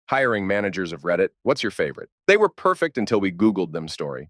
Hiring managers of Reddit, what's your favorite? They were perfect until we Googled them story.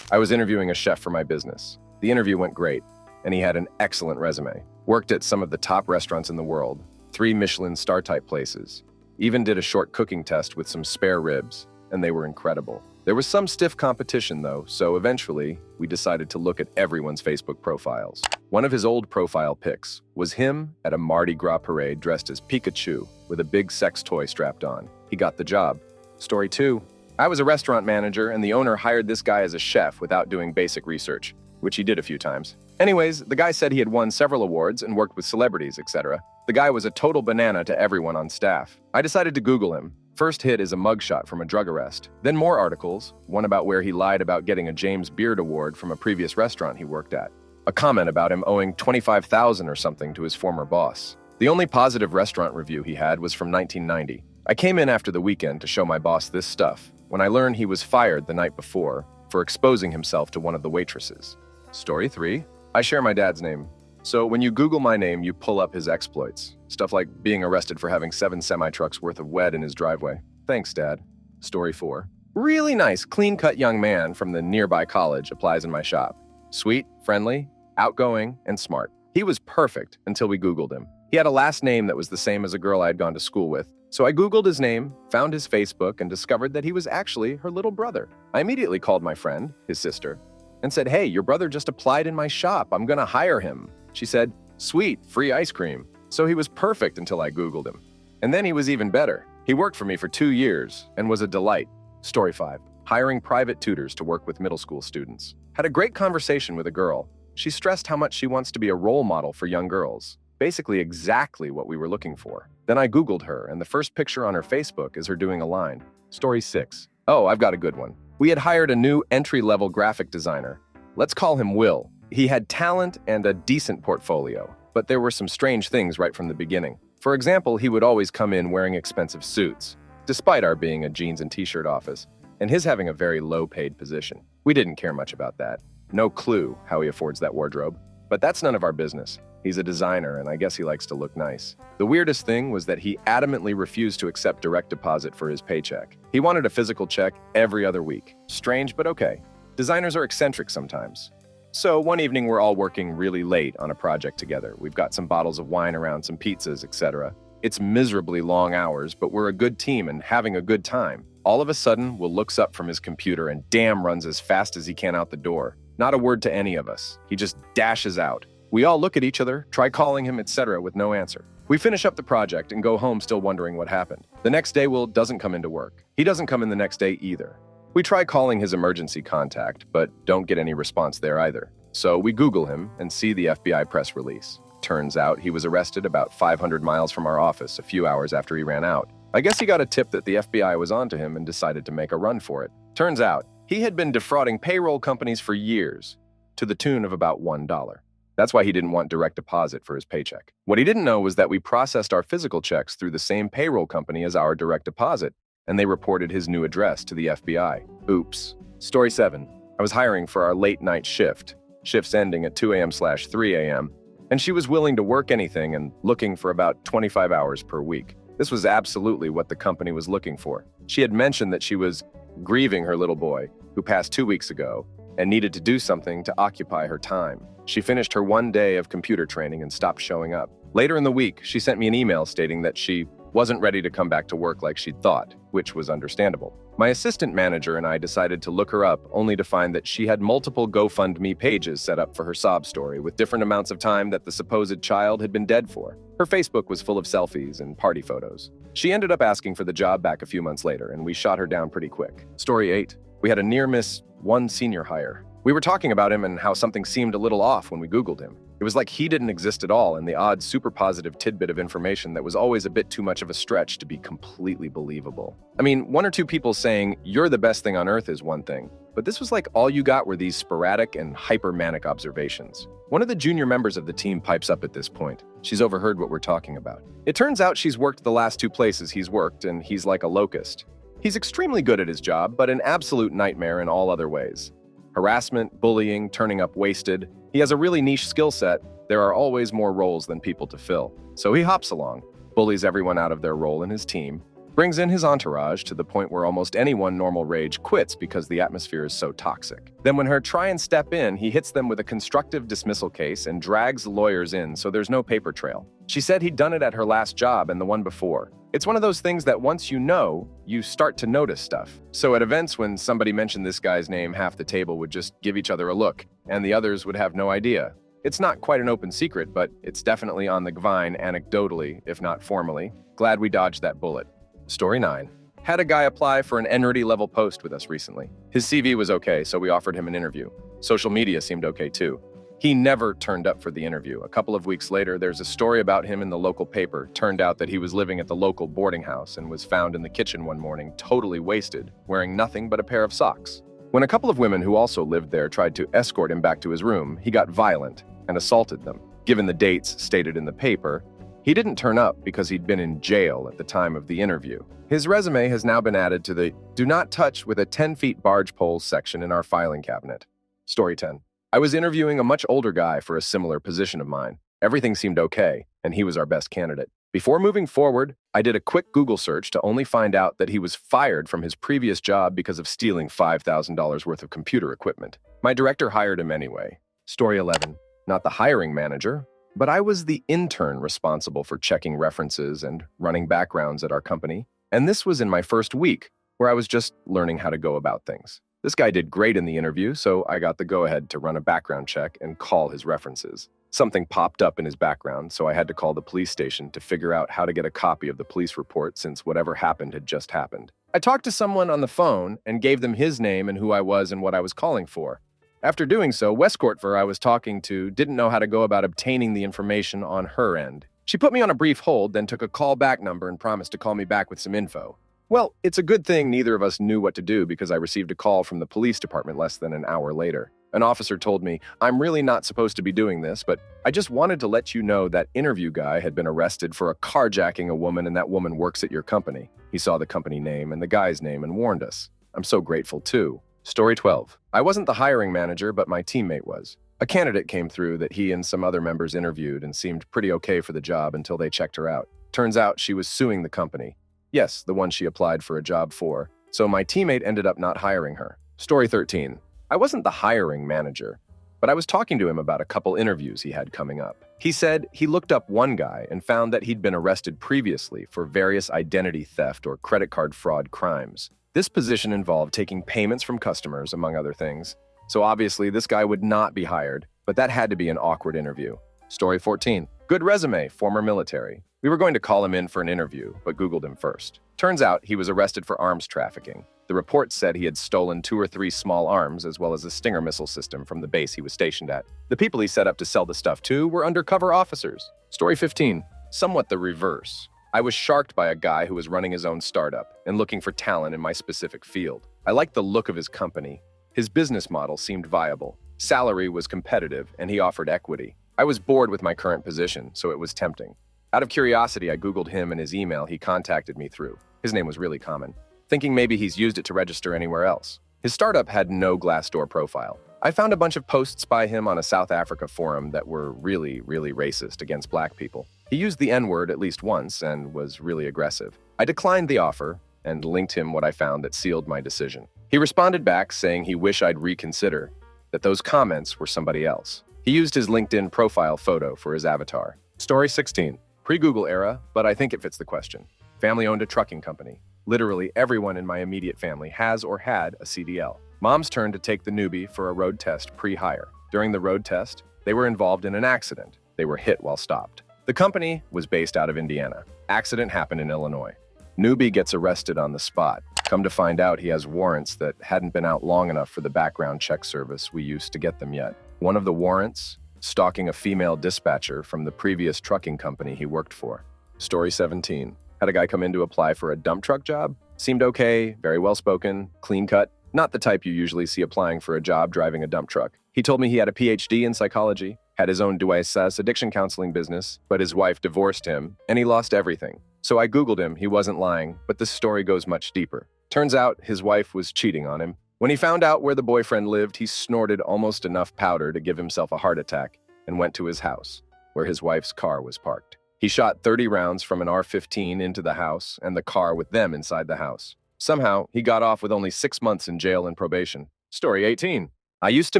I was interviewing a chef for my business. The interview went great, and he had an excellent resume. Worked at some of the top restaurants in the world, 3 Michelin star-type places. Even did a short cooking test with some spare ribs, and they were incredible. There was some stiff competition though, so eventually we decided to look at everyone's Facebook profiles. One of his old profile pics was him at a Mardi Gras parade dressed as Pikachu with a big sex toy strapped on. He got the job. Story 2. I was a restaurant manager and the owner hired this guy as a chef without doing basic research, which he did a few times. Anyways, the guy said he had won several awards and worked with celebrities, etc. The guy was a total banana to everyone on staff. I decided to Google him. First hit is a mugshot from a drug arrest. Then more articles, one about where he lied about getting a James Beard award from a previous restaurant he worked at. A comment about him owing $25,000 or something to his former boss. The only positive restaurant review he had was from 1990. I came in after the weekend to show my boss this stuff when I learned he was fired the night before for exposing himself to one of the waitresses. Story 3. I share my dad's name. So when you Google my name, you pull up his exploits. Stuff like being arrested for having 7 semi-trucks worth of weed in his driveway. Thanks, Dad. Story 4. Really nice, clean-cut young man from the nearby college applies in my shop. Sweet, friendly, outgoing, and smart. He was perfect until we Googled him. He had a last name that was the same as a girl I had gone to school with. So I Googled his name, found his Facebook, and discovered that he was actually her little brother. I immediately called my friend, his sister, and said, "Hey, your brother just applied in my shop. I'm gonna hire him." She said, "Sweet, free ice cream." So he was perfect until I Googled him. And then he was even better. He worked for me for 2 years and was a delight. Story 5. Hiring private tutors to work with middle school students. Had a great conversation with a girl. She stressed how much she wants to be a role model for young girls. Basically exactly what we were looking for. Then I Googled her, and the first picture on her Facebook is her doing a line. Story 6. Oh, I've got a good one. We had hired a new entry-level graphic designer. Let's call him Will. He had talent and a decent portfolio, but there were some strange things right from the beginning. For example, he would always come in wearing expensive suits, despite our being a jeans and t-shirt office, and his having a very low-paid position. We didn't care much about that. No clue how he affords that wardrobe. But that's none of our business. He's a designer, and I guess he likes to look nice. The weirdest thing was that he adamantly refused to accept direct deposit for his paycheck. He wanted a physical check every other week. Strange, but okay. Designers are eccentric sometimes. So one evening we're all working really late on a project together. We've got some bottles of wine around, some pizzas, etc. It's miserably long hours, but we're a good team and having a good time. All of a sudden, Will looks up from his computer and runs as fast as he can out the door. Not a word to any of us. He just dashes out. We all look at each other, try calling him, etc. with no answer. We finish up the project and go home still wondering what happened. The next day, Will doesn't come into work. He doesn't come in the next day either. We try calling his emergency contact, but don't get any response there either. So we Google him and see the FBI press release. Turns out he was arrested about 500 miles from our office a few hours after he ran out. I guess he got a tip that the FBI was onto him and decided to make a run for it. Turns out, he had been defrauding payroll companies for years, to the tune of about $1. That's why he didn't want direct deposit for his paycheck. What he didn't know was that we processed our physical checks through the same payroll company as our direct deposit, and they reported his new address to the FBI. Oops. Story 7. I was hiring for our late night shift, shifts ending at 2 a.m./3 a.m., and she was willing to work anything and looking for about 25 hours per week. This was absolutely what the company was looking for. She had mentioned that she was grieving her little boy, who passed 2 weeks ago, and needed to do something to occupy her time. She finished her 1 day of computer training and stopped showing up. Later in the week, she sent me an email stating that she wasn't ready to come back to work like she'd thought, which was understandable. My assistant manager and I decided to look her up, only to find that she had multiple GoFundMe pages set up for her sob story with different amounts of time that the supposed child had been dead for. Her Facebook was full of selfies and party photos. She ended up asking for the job back a few months later, and we shot her down pretty quick. Story 8. We had a near-miss one senior hire. We were talking about him and how something seemed a little off when we Googled him. It was like he didn't exist at all, and the odd super positive tidbit of information that was always a bit too much of a stretch to be completely believable. I mean, 1 or 2 people saying, "You're the best thing on earth" is one thing, but this was like all you got were these sporadic and hypermanic observations. One of the junior members of the team pipes up at this point. She's overheard what we're talking about. It turns out she's worked the last 2 places he's worked, and he's like a locust. He's extremely good at his job, but an absolute nightmare in all other ways. Harassment, bullying, turning up wasted. He has a really niche skill set. There are always more roles than people to fill. So he hops along, bullies everyone out of their role in his team, Brings in his entourage to the point where almost anyone normal rage quits because the atmosphere is so toxic. Then when her try and step in, he hits them with a constructive dismissal case and drags the lawyers in so there's no paper trail. She said he'd done it at her last job and the one before. It's one of those things that once you know, you start to notice stuff. So at events when somebody mentioned this guy's name, half the table would just give each other a look, and the others would have no idea. It's not quite an open secret, but it's definitely on the vine anecdotally, if not formally. Glad we dodged that bullet. Story 9. Had a guy apply for an Enrity level post with us recently. His CV was okay, so we offered him an interview. Social media seemed okay too. He never turned up for the interview. A couple of weeks later, there's a story about him in the local paper. Turned out that he was living at the local boarding house and was found in the kitchen one morning, totally wasted, wearing nothing but a pair of socks. When a couple of women who also lived there tried to escort him back to his room, he got violent and assaulted them. Given the dates stated in the paper, he didn't turn up because he'd been in jail at the time of the interview. His resume has now been added to the "Do Not Touch with a 10-Feet Barge Pole" section in our filing cabinet. Story 10. I was interviewing a much older guy for a similar position of mine. Everything seemed okay, and he was our best candidate. Before moving forward, I did a quick Google search to only find out that he was fired from his previous job because of stealing $5,000 worth of computer equipment. My director hired him anyway. Story 11. Not the hiring manager, but I was the intern responsible for checking references and running backgrounds at our company. And this was in my first week, where I was just learning how to go about things. This guy did great in the interview, so I got the go-ahead to run a background check and call his references. Something popped up in his background, so I had to call the police station to figure out how to get a copy of the police report since whatever happened had just happened. I talked to someone on the phone and gave them his name and who I was and what I was calling for. After doing so, Westcourtver I was talking to didn't know how to go about obtaining the information on her end. She put me on a brief hold, then took a callback number and promised to call me back with some info. Well, it's a good thing neither of us knew what to do because I received a call from the police department less than an hour later. An officer told me, "I'm really not supposed to be doing this, but I just wanted to let you know that interview guy had been arrested for carjacking a woman and that woman works at your company." He saw the company name and the guy's name and warned us. I'm so grateful too. Story 12. I wasn't the hiring manager, but my teammate was. A candidate came through that he and some other members interviewed and seemed pretty okay for the job until they checked her out. Turns out she was suing the company. Yes, the one she applied for a job for. So my teammate ended up not hiring her. Story 13. I wasn't the hiring manager, but I was talking to him about a couple interviews he had coming up. He said he looked up one guy and found that he'd been arrested previously for various identity theft or credit card fraud crimes. This position involved taking payments from customers, among other things. So obviously this guy would not be hired, but that had to be an awkward interview. Story 14. Good resume, former military. We were going to call him in for an interview, but Googled him first. Turns out he was arrested for arms trafficking. The report said he had stolen 2 or 3 small arms as well as a Stinger missile system from the base he was stationed at. The people he set up to sell the stuff to were undercover officers. Story 15. Somewhat the reverse. I was sharked by a guy who was running his own startup and looking for talent in my specific field. I liked the look of his company. His business model seemed viable. Salary was competitive, and he offered equity. I was bored with my current position, so it was tempting. Out of curiosity, I Googled him and his email he contacted me through. His name was really common, thinking maybe he's used it to register anywhere else. His startup had no Glassdoor profile. I found a bunch of posts by him on a South Africa forum that were really racist against black people. He used the N-word at least once and was really aggressive. I declined the offer and linked him what I found that sealed my decision. He responded back saying he wished I'd reconsider, that those comments were somebody else. He used his LinkedIn profile photo for his avatar. Story 16. Pre-Google era, but I think it fits the question. Family owned a trucking company. Literally everyone in my immediate family has or had a CDL. Mom's turn to take the newbie for a road test pre-hire. During the road test, they were involved in an accident. They were hit while stopped. The company was based out of Indiana. Accident happened in Illinois. Newbie gets arrested on the spot. Come to find out he has warrants that hadn't been out long enough for the background check service we used to get them yet. One of the warrants, stalking a female dispatcher from the previous trucking company he worked for. Story 17. Had a guy come in to apply for a dump truck job. Seemed okay, very well-spoken, clean-cut. Not the type you usually see applying for a job driving a dump truck. He told me he had a PhD in psychology, had his own addiction counseling business, but his wife divorced him, and he lost everything. So I Googled him, he wasn't lying, but this story goes much deeper. Turns out his wife was cheating on him. When he found out where the boyfriend lived, he snorted almost enough powder to give himself a heart attack and went to his house, where his wife's car was parked. He shot 30 rounds from an AR-15 into the house and the car with them inside the house. Somehow, he got off with only 6 months in jail and probation. Story 18. I used to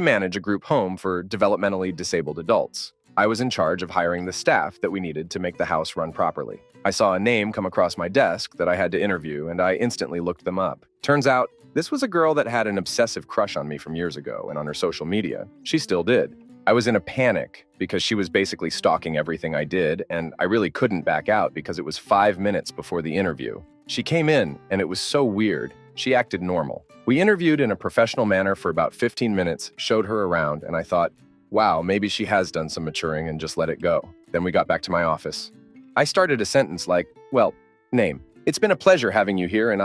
manage a group home for developmentally disabled adults. I was in charge of hiring the staff that we needed to make the house run properly. I saw a name come across my desk that I had to interview, and I instantly looked them up. Turns out, this was a girl that had an obsessive crush on me from years ago, and on her social media, she still did. I was in a panic because she was basically stalking everything I did, and I really couldn't back out because it was 5 minutes before the interview. She came in, and it was so weird. She acted normal. We interviewed in a professional manner for about 15 minutes, showed her around, and I thought, wow, maybe she has done some maturing and just let it go. Then we got back to my office. I started a sentence like, well, name. It's been a pleasure having you here, and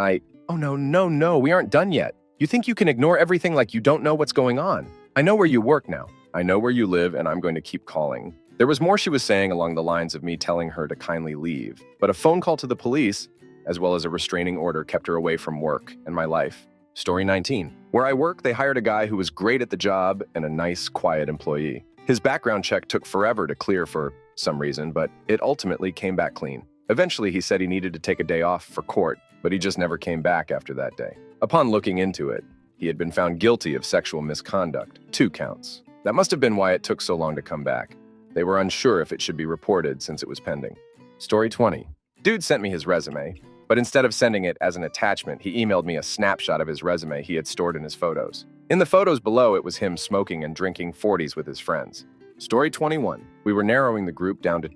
oh no, we aren't done yet. You think you can ignore everything like you don't know what's going on? I know where you work now. I know where you live, and I'm going to keep calling. There was more she was saying along the lines of me telling her to kindly leave, but a phone call to the police, as well as a restraining order, kept her away from work and my life. Story 19. Where I work, they hired a guy who was great at the job and a nice, quiet employee. His background check took forever to clear for some reason, but it ultimately came back clean. Eventually, he said he needed to take a day off for court, but he just never came back after that day. Upon looking into it, he had been found guilty of sexual misconduct, 2 counts. That must have been why it took so long to come back. They were unsure if it should be reported since it was pending. Story 20. Dude sent me his resume, but instead of sending it as an attachment, he emailed me a snapshot of his resume he had stored in his photos. In the photos below, it was him smoking and drinking 40s with his friends. Story 21. We were narrowing the group down to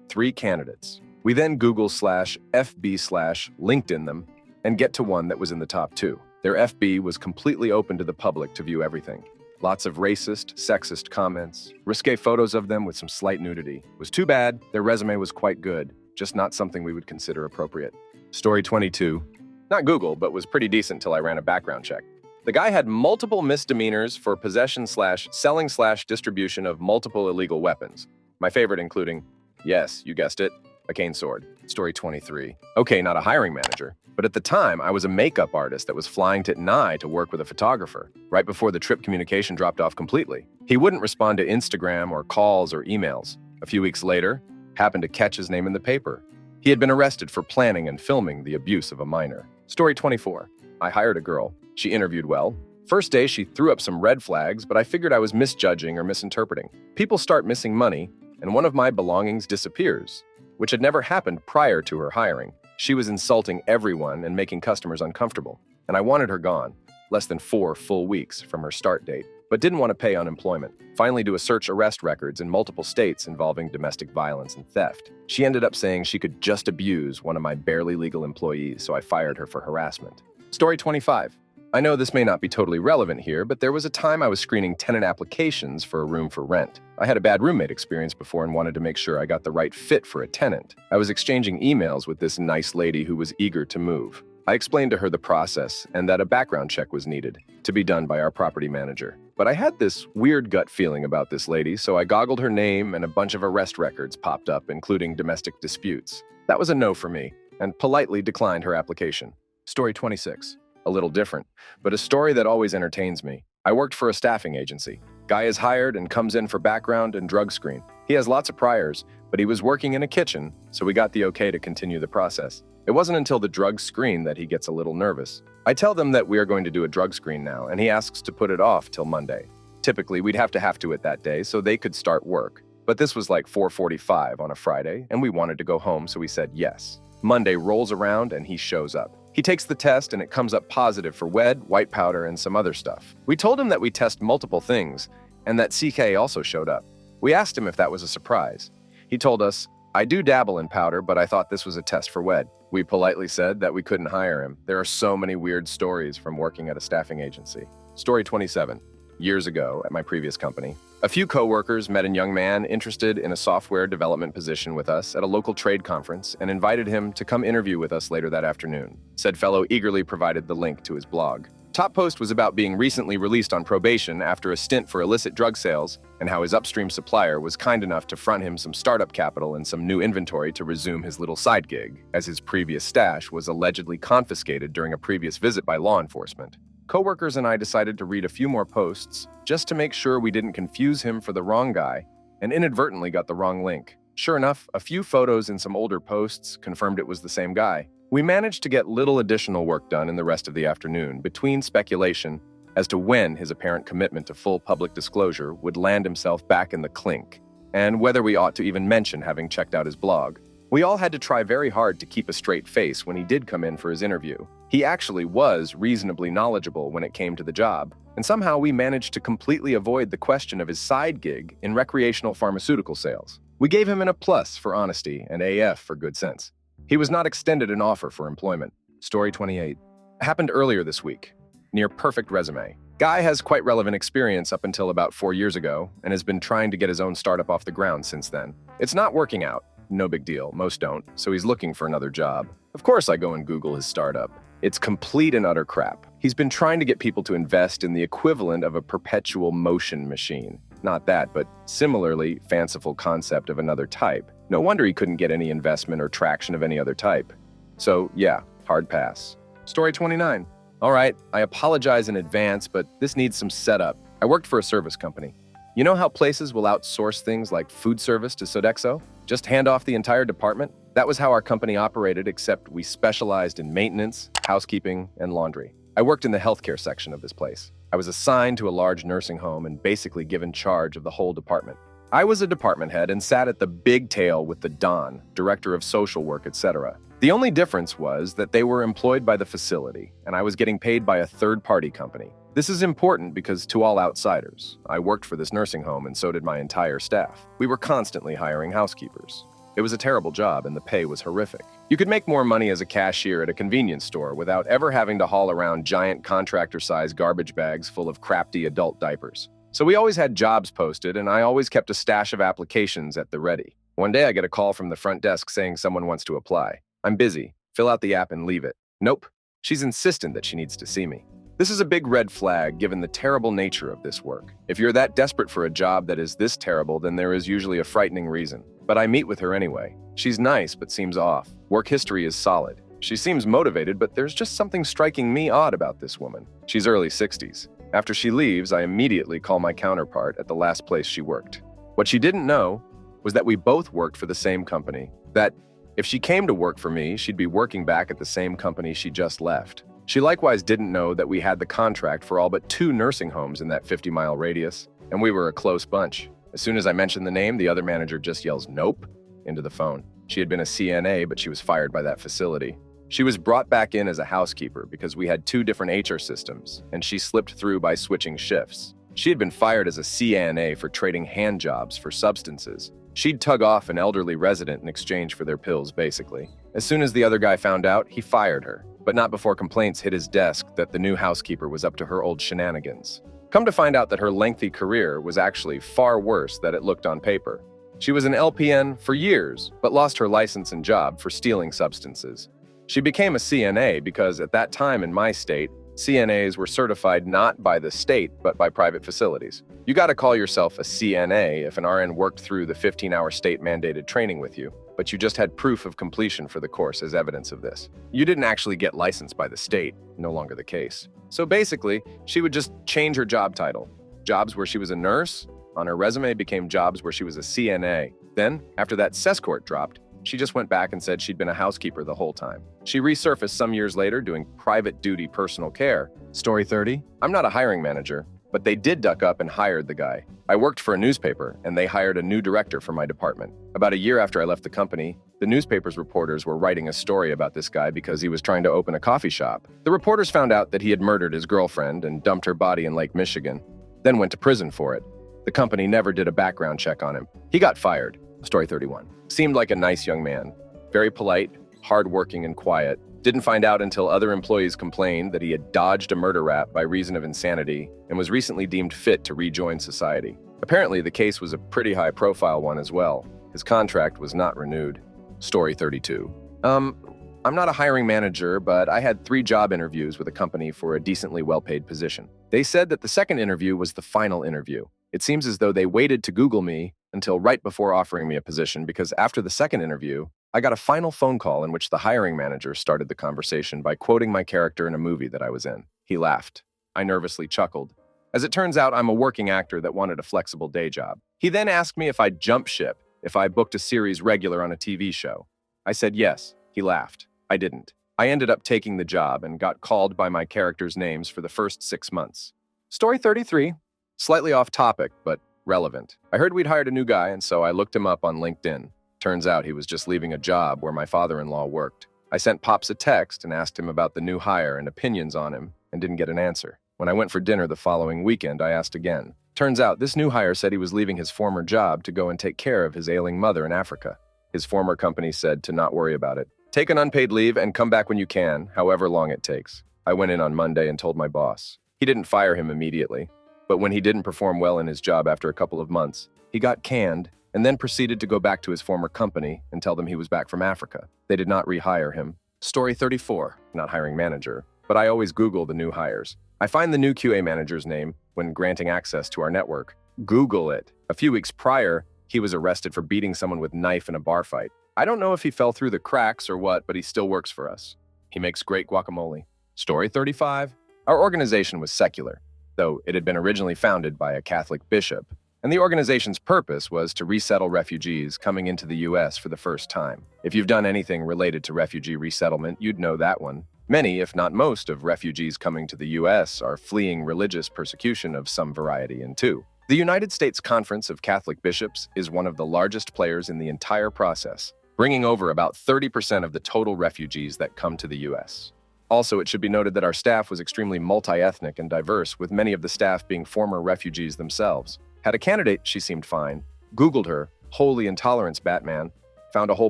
3 candidates. We then Google/FB/LinkedIn them and get to one that was in the top 2. Their FB was completely open to the public to view everything. Lots of racist, sexist comments, risque photos of them with some slight nudity. It was too bad, their resume was quite good, just not something we would consider appropriate. Story 22. Not Google, but was pretty decent till I ran a background check. The guy had multiple misdemeanors for possession/selling/distribution of multiple illegal weapons. My favorite including, yes, you guessed it, a cane sword. Story 23. Okay, not a hiring manager, but at the time, I was a makeup artist that was flying to Nye to work with a photographer, right before the trip communication dropped off completely. He wouldn't respond to Instagram or calls or emails. A few weeks later, happened to catch his name in the paper. He had been arrested for planning and filming the abuse of a minor. Story 24. I hired a girl. She interviewed well. First day, she threw up some red flags, but I figured I was misjudging or misinterpreting. People start missing money, and one of my belongings disappears, which had never happened prior to her hiring. She was insulting everyone and making customers uncomfortable, and I wanted her gone, less than 4 full weeks from her start date, but didn't want to pay unemployment. Finally, do a search arrest records in multiple states involving domestic violence and theft. She ended up saying she could just abuse one of my barely legal employees, so I fired her for harassment. Story 25. I know this may not be totally relevant here, but there was a time I was screening tenant applications for a room for rent. I had a bad roommate experience before and wanted to make sure I got the right fit for a tenant. I was exchanging emails with this nice lady who was eager to move. I explained to her the process and that a background check was needed to be done by our property manager. But I had this weird gut feeling about this lady, so I goggled her name and a bunch of arrest records popped up, including domestic disputes. That was a no for me, and politely declined her application. Story 26. A little different, but a story that always entertains me. I worked for a staffing agency. Guy is hired and comes in for background and drug screen. He has lots of priors, but he was working in a kitchen, so we got the okay to continue the process. It wasn't until the drug screen that he gets a little nervous. I tell them that we are going to do a drug screen now, and he asks to put it off till Monday. Typically, we'd have to it that day so they could start work. But this was like 4:45 on a Friday, and we wanted to go home, so we said yes. Monday rolls around and he shows up. He takes the test and it comes up positive for WED, white powder, and some other stuff. We told him that we test multiple things and that CK also showed up. We asked him if that was a surprise. He told us, I do dabble in powder, but I thought this was a test for WED. We politely said that we couldn't hire him. There are so many weird stories from working at a staffing agency. Story 27. Years ago at my previous company, a few coworkers met a young man interested in a software development position with us at a local trade conference and invited him to come interview with us later that afternoon. Said fellow eagerly provided the link to his blog. Top post was about being recently released on probation after a stint for illicit drug sales and how his upstream supplier was kind enough to front him some startup capital and some new inventory to resume his little side gig, as his previous stash was allegedly confiscated during a previous visit by law enforcement. Coworkers and I decided to read a few more posts just to make sure we didn't confuse him for the wrong guy and inadvertently got the wrong link. Sure enough, a few photos and some older posts confirmed it was the same guy. We managed to get little additional work done in the rest of the afternoon, between speculation as to when his apparent commitment to full public disclosure would land himself back in the clink, and whether we ought to even mention having checked out his blog. We all had to try very hard to keep a straight face when he did come in for his interview. He actually was reasonably knowledgeable when it came to the job, and somehow we managed to completely avoid the question of his side gig in recreational pharmaceutical sales. We gave him an A+ for honesty and AF for good sense. He was not extended an offer for employment. Story 28. Happened earlier this week. Near perfect resume. Guy has quite relevant experience up until about 4 years ago and has been trying to get his own startup off the ground since then. It's not working out. No big deal. Most don't. So he's looking for another job. Of course I go and Google his startup. It's complete and utter crap. He's been trying to get people to invest in the equivalent of a perpetual motion machine. Not that, but similarly fanciful concept of another type. No wonder he couldn't get any investment or traction of any other type. So yeah, hard pass. Story 29. All right, I apologize in advance, but this needs some setup. I worked for a service company. You know how places will outsource things like food service to Sodexo? Just hand off the entire department? That was how our company operated, except we specialized in maintenance, housekeeping, and laundry. I worked in the healthcare section of this place. I was assigned to a large nursing home and basically given charge of the whole department. I was a department head and sat at the big tail with the Don, director of social work, etc. The only difference was that they were employed by the facility, and I was getting paid by a third-party company. This is important because to all outsiders, I worked for this nursing home and so did my entire staff. We were constantly hiring housekeepers. It was a terrible job and the pay was horrific. You could make more money as a cashier at a convenience store without ever having to haul around giant contractor-sized garbage bags full of crafty adult diapers. So we always had jobs posted and I always kept a stash of applications at the ready. One day I get a call from the front desk saying someone wants to apply. I'm busy. Fill out the app and leave it. Nope. She's insistent that she needs to see me. This is a big red flag given the terrible nature of this work. If you're that desperate for a job that is this terrible, then there is usually a frightening reason. But I meet with her anyway. She's nice, but seems off. Work history is solid. She seems motivated, but there's just something striking me odd about this woman. She's early 60s. After she leaves, I immediately call my counterpart at the last place she worked. What she didn't know was that we both worked for the same company. That if she came to work for me, she'd be working back at the same company she just left. She likewise didn't know that we had the contract for all but 2 nursing homes in that 50-mile radius, and we were a close bunch. As soon as I mentioned the name, the other manager just yells, "Nope," into the phone. She had been a CNA, but she was fired by that facility. She was brought back in as a housekeeper because we had 2 different HR systems, and she slipped through by switching shifts. She had been fired as a CNA for trading hand jobs for substances. She'd tug off an elderly resident in exchange for their pills, basically. As soon as the other guy found out, he fired her, but not before complaints hit his desk that the new housekeeper was up to her old shenanigans. Come to find out that her lengthy career was actually far worse than it looked on paper. She was an LPN for years, but lost her license and job for stealing substances. She became a CNA because at that time in my state, CNAs were certified not by the state, but by private facilities. You gotta call yourself a CNA if an RN worked through the 15-hour state-mandated training with you, but you just had proof of completion for the course as evidence of this. You didn't actually get licensed by the state, no longer the case. So basically, she would just change her job title. Jobs where she was a nurse, on her resume became jobs where she was a CNA. Then, after that cess court dropped, she just went back and said she'd been a housekeeper the whole time. She resurfaced some years later doing private duty personal care. Story 30. I'm not a hiring manager, but they did duck up and hired the guy. I worked for a newspaper, and they hired a new director for my department. About a year after I left the company, the newspaper's reporters were writing a story about this guy because he was trying to open a coffee shop. The reporters found out that he had murdered his girlfriend and dumped her body in Lake Michigan, then went to prison for it. The company never did a background check on him. He got fired. Story 31. Seemed like a nice young man. Very polite, hardworking, and quiet. Didn't find out until other employees complained that he had dodged a murder rap by reason of insanity and was recently deemed fit to rejoin society. Apparently, the case was a pretty high-profile one as well. His contract was not renewed. Story 32. I'm not a hiring manager, but I had 3 job interviews with a company for a decently well-paid position. They said that the second interview was the final interview. It seems as though they waited to Google me until right before offering me a position because after the second interview, I got a final phone call in which the hiring manager started the conversation by quoting my character in a movie that I was in. He laughed. I nervously chuckled. As it turns out, I'm a working actor that wanted a flexible day job. He then asked me if I'd jump ship if I booked a series regular on a TV show. I said yes. He laughed. I didn't. I ended up taking the job and got called by my characters' names for the first 6 months. Story 33. Slightly off topic, but relevant. I heard we'd hired a new guy, and so I looked him up on LinkedIn. Turns out he was just leaving a job where my father-in-law worked. I sent Pops a text and asked him about the new hire and opinions on him, and didn't get an answer. When I went for dinner the following weekend, I asked again. Turns out this new hire said he was leaving his former job to go and take care of his ailing mother in Africa. His former company said to not worry about it. Take an unpaid leave and come back when you can, however long it takes. I went in on Monday and told my boss. He didn't fire him immediately, but when he didn't perform well in his job after a couple of months, he got canned and then proceeded to go back to his former company and tell them he was back from Africa. They did not rehire him. Story 34, not hiring manager, but I always Google the new hires. I find the new QA manager's name when granting access to our network. Google it. A few weeks prior, he was arrested for beating someone with a knife in a bar fight. I don't know if he fell through the cracks or what, but he still works for us. He makes great guacamole. Story 35. Our organization was secular, though it had been originally founded by a Catholic bishop, and the organization's purpose was to resettle refugees coming into the U.S. for the first time. If you've done anything related to refugee resettlement, you'd know that one. Many, if not most, of refugees coming to the U.S. are fleeing religious persecution of some variety, and two. The United States Conference of Catholic Bishops is one of the largest players in the entire process, bringing over about 30% of the total refugees that come to the U.S. Also, it should be noted that our staff was extremely multi-ethnic and diverse, with many of the staff being former refugees themselves. Had a candidate, she seemed fine. Googled her, holy intolerance Batman, found a whole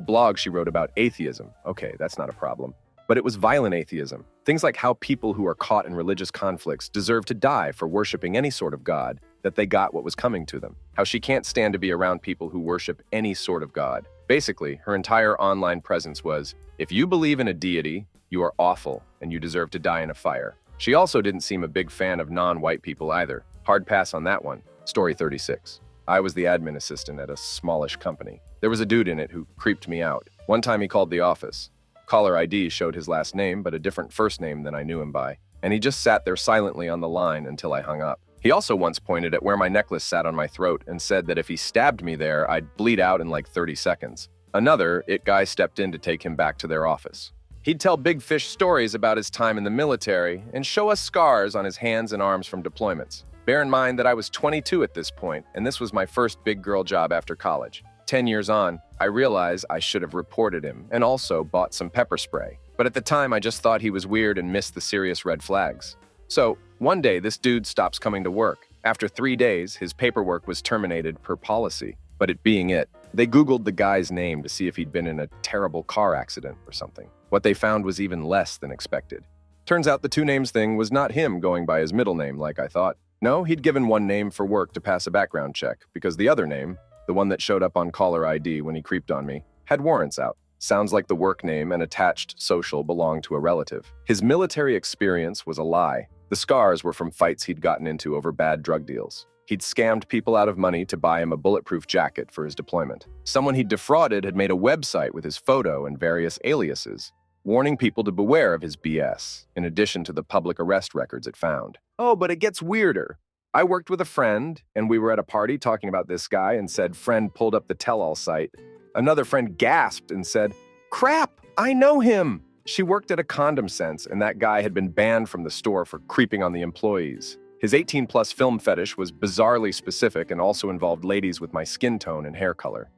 blog she wrote about atheism. Okay, that's not a problem. But it was violent atheism. Things like how people who are caught in religious conflicts deserve to die for worshiping any sort of God, that they got what was coming to them. How she can't stand to be around people who worship any sort of God. Basically, her entire online presence was, if you believe in a deity, you are awful and you deserve to die in a fire. She also didn't seem a big fan of non-white people either. Hard pass on that one. Story 36. I was the admin assistant at a smallish company. There was a dude in it who creeped me out. One time he called the office. Caller ID showed his last name, but a different first name than I knew him by. And he just sat there silently on the line until I hung up. He also once pointed at where my necklace sat on my throat and said that if he stabbed me there, I'd bleed out in like 30 seconds. Another IT guy stepped in to take him back to their office. He'd tell big fish stories about his time in the military and show us scars on his hands and arms from deployments. Bear in mind that I was 22 at this point, and this was my first big girl job after college. 10 years on, I realized I should have reported him and also bought some pepper spray. But at the time, I just thought he was weird and missed the serious red flags. So, one day, this dude stops coming to work. After 3 days, his paperwork was terminated per policy. But it being it, they Googled the guy's name to see if he'd been in a terrible car accident or something. What they found was even less than expected. Turns out the two names thing was not him going by his middle name like I thought. No, he'd given one name for work to pass a background check, because the other name, the one that showed up on caller ID when he creeped on me, had warrants out. Sounds like the work name and attached social belonged to a relative. His military experience was a lie. The scars were from fights he'd gotten into over bad drug deals. He'd scammed people out of money to buy him a bulletproof jacket for his deployment. Someone he'd defrauded had made a website with his photo and various aliases, warning people to beware of his BS, in addition to the public arrest records it found. Oh, but it gets weirder. I worked with a friend, and we were at a party talking about this guy and said friend pulled up the tell-all site. Another friend gasped and said, "Crap, I know him!" She worked at a condom sense, and that guy had been banned from the store for creeping on the employees. His 18-plus film fetish was bizarrely specific and also involved ladies with my skin tone and hair color.